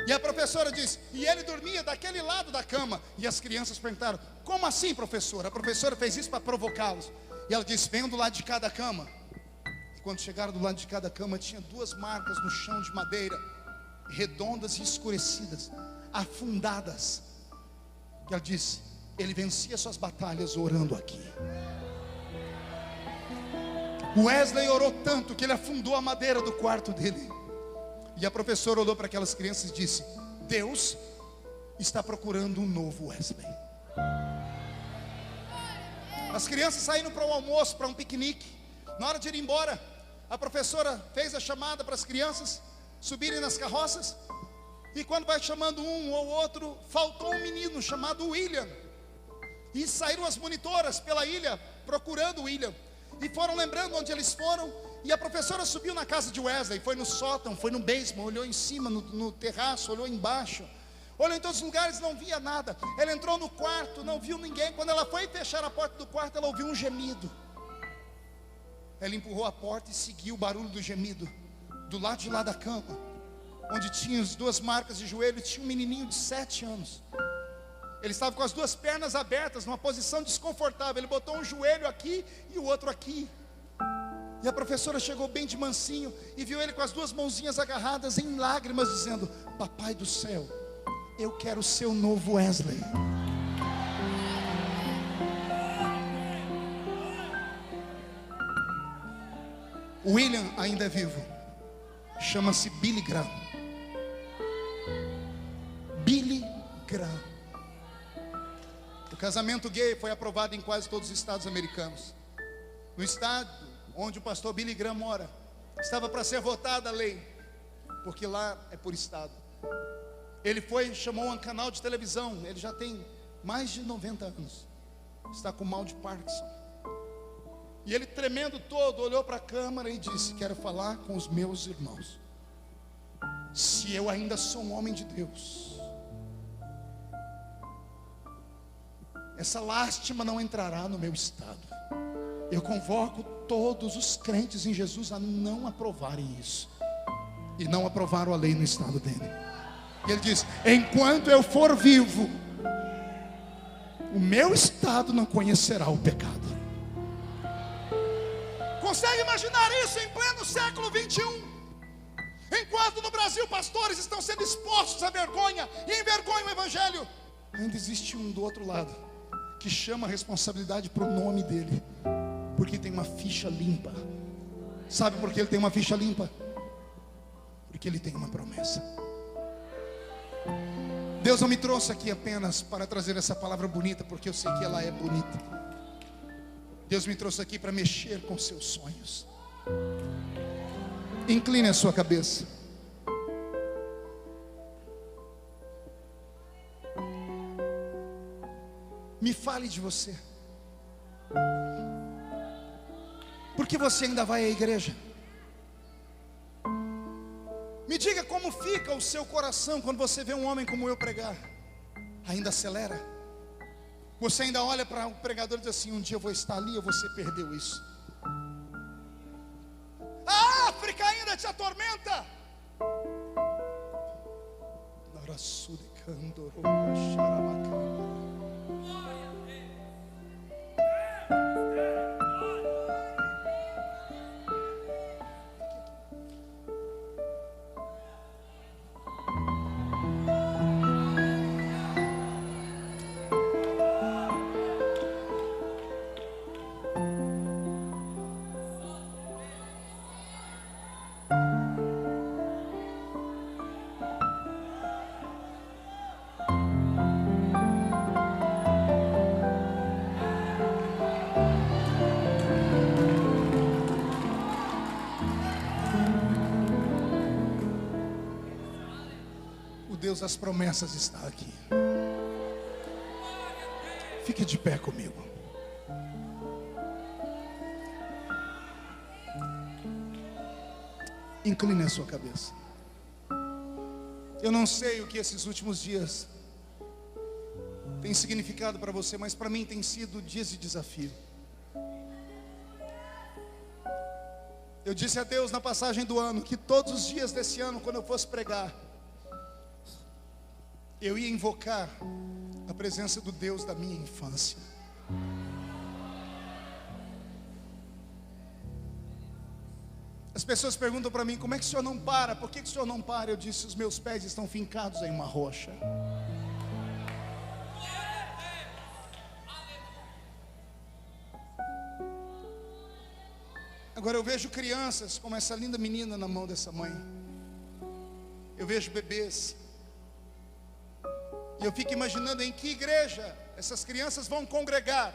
E a professora disse: e ele dormia daquele lado da cama. E as crianças perguntaram: como assim, professora? A professora fez isso para provocá-los. E ela disse: venham do lado de cada cama. E quando chegaram do lado de cada cama, tinha duas marcas no chão de madeira, redondas e escurecidas, afundadas. E ela disse: ele vencia suas batalhas orando aqui. Wesley orou tanto que ele afundou a madeira do quarto dele. E a professora olhou para aquelas crianças e disse: Deus está procurando um novo Wesley. As crianças saíram para o almoço, para um piquenique. Na hora de ir embora, a professora fez a chamada para as crianças subirem nas carroças. E quando vai chamando um ou outro, faltou um menino chamado William. E saíram as monitoras pela ilha procurando o William. E foram lembrando onde eles foram. E a professora subiu na casa de Wesley, foi no sótão, foi no basement, olhou em cima, no terraço, olhou embaixo, olhou em todos os lugares, não via nada. Ela entrou no quarto, não viu ninguém. Quando ela foi fechar a porta do quarto, ela ouviu um gemido. Ela empurrou a porta e seguiu o barulho do gemido. Do lado de lá da cama, onde tinha as duas marcas de joelho, tinha um menininho de 7 anos. Ele estava com as duas pernas abertas, numa posição desconfortável. Ele botou um joelho aqui e o outro aqui. E a professora chegou bem de mansinho e viu ele com as duas mãozinhas agarradas em lágrimas, dizendo: papai do céu, eu quero ser o novo Wesley. O William ainda é vivo. Chama-se Billy Graham. Billy Graham. O casamento gay foi aprovado em quase todos os estados americanos. No estado onde o pastor Billy Graham mora, estava para ser votada a lei, porque lá é por estado. Ele chamou um canal de televisão. Ele já tem mais de 90 anos, está com mal de Parkinson. E ele, tremendo todo, olhou para a câmera e disse: quero falar com os meus irmãos. Se eu ainda sou um homem de Deus, essa lástima não entrará no meu estado. Eu convoco todos os crentes em Jesus a não aprovarem isso. E não aprovaram a lei no estado dele. E ele diz: enquanto eu for vivo, o meu estado não conhecerá o pecado. Consegue imaginar isso em pleno século 21? Enquanto no Brasil pastores estão sendo expostos à vergonha e envergonham o evangelho, ainda existe um do outro lado que chama a responsabilidade para o nome dele, porque tem uma ficha limpa. Sabe por que ele tem uma ficha limpa? Porque ele tem uma promessa. Deus não me trouxe aqui apenas para trazer essa palavra bonita, porque eu sei que ela é bonita. Deus me trouxe aqui para mexer com seus sonhos. Incline a sua cabeça. Me fale de você. Por que você ainda vai à igreja? Me diga como fica o seu coração quando você vê um homem como eu pregar. Ainda acelera? Você ainda olha para o pregador e diz assim: um dia eu vou estar ali, ou você perdeu isso? A África ainda te atormenta? Deus das promessas está aqui. Fique de pé comigo. Incline a sua cabeça. Eu não sei o que esses últimos dias tem significado para você, mas para mim tem sido dias de desafio. Eu disse a Deus na passagem do ano que todos os dias desse ano, quando eu fosse pregar, eu ia invocar a presença do Deus da minha infância. As pessoas perguntam para mim: como é que o senhor não para? Por que o senhor não para? Eu disse: os meus pés estão fincados em uma rocha. Agora eu vejo crianças como essa linda menina na mão dessa mãe. Eu vejo bebês. E eu fico imaginando em que igreja essas crianças vão congregar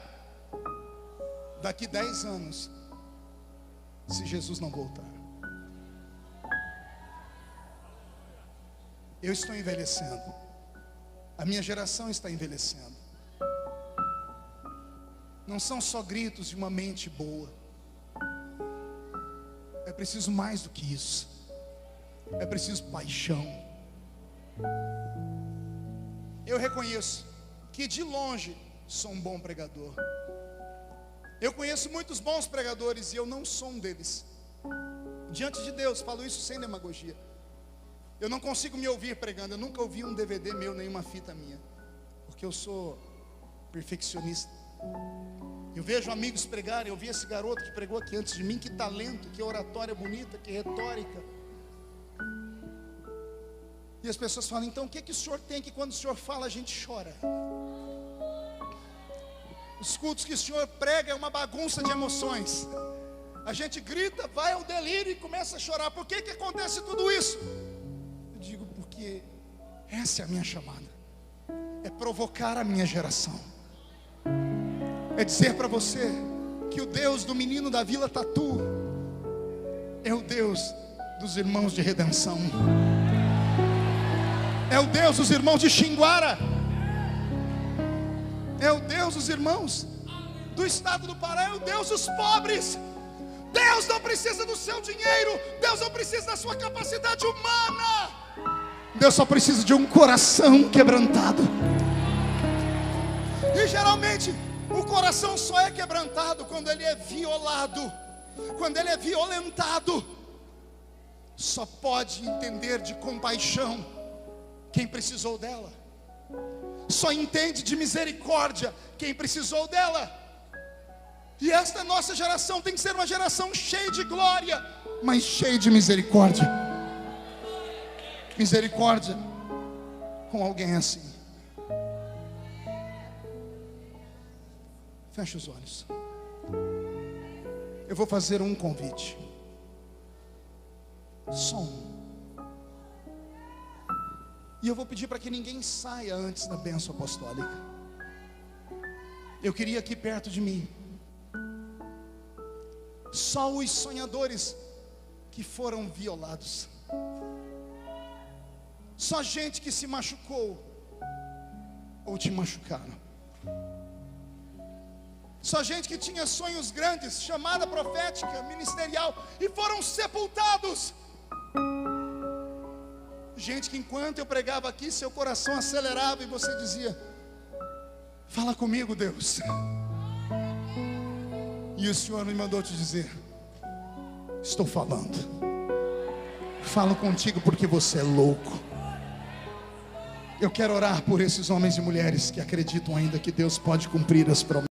daqui 10 anos, se Jesus não voltar. Eu estou envelhecendo. A minha geração está envelhecendo. Não são só gritos de uma mente boa. É preciso mais do que isso. É preciso paixão. Eu reconheço que de longe sou um bom pregador. Eu conheço muitos bons pregadores e eu não sou um deles. Diante de Deus, falo isso sem demagogia. Eu não consigo me ouvir pregando. Eu nunca ouvi um DVD meu, nem uma fita minha, porque eu sou perfeccionista. Eu vejo amigos pregarem. Eu vi esse garoto que pregou aqui antes de mim. Que talento, que oratória bonita, que retórica. E as pessoas falam: então o que o senhor tem que quando o senhor fala a gente chora? Os cultos que o senhor prega é uma bagunça de emoções. A gente grita, vai ao delírio e começa a chorar. Por que acontece tudo isso? Eu digo: porque essa é a minha chamada. É provocar a minha geração. É dizer para você que o Deus do menino da Vila Tatu é o Deus dos irmãos de redenção. É o Deus dos irmãos de Xinguara. É o Deus dos irmãos do estado do Pará. É o Deus dos pobres. Deus não precisa do seu dinheiro. Deus não precisa da sua capacidade humana. Deus só precisa de um coração quebrantado. E geralmente o coração só é quebrantado quando ele é violado, quando ele é violentado. Só pode entender de compaixão quem precisou dela. Só entende de misericórdia quem precisou dela. E esta nossa geração tem que ser uma geração cheia de glória, mas cheia de misericórdia. Misericórdia com alguém assim. Feche os olhos. Eu vou fazer um convite. Só um. E eu vou pedir para que ninguém saia antes da bênção apostólica. Eu queria aqui perto de mim só os sonhadores que foram violados. Só gente que se machucou ou te machucaram. Só gente que tinha sonhos grandes, chamada profética, ministerial, e foram sepultados. Gente que enquanto eu pregava aqui, seu coração acelerava e você dizia: fala comigo, Deus. E o Senhor me mandou te dizer: estou falando. Falo contigo porque você é louco. Eu quero orar por esses homens e mulheres que acreditam ainda que Deus pode cumprir as promessas.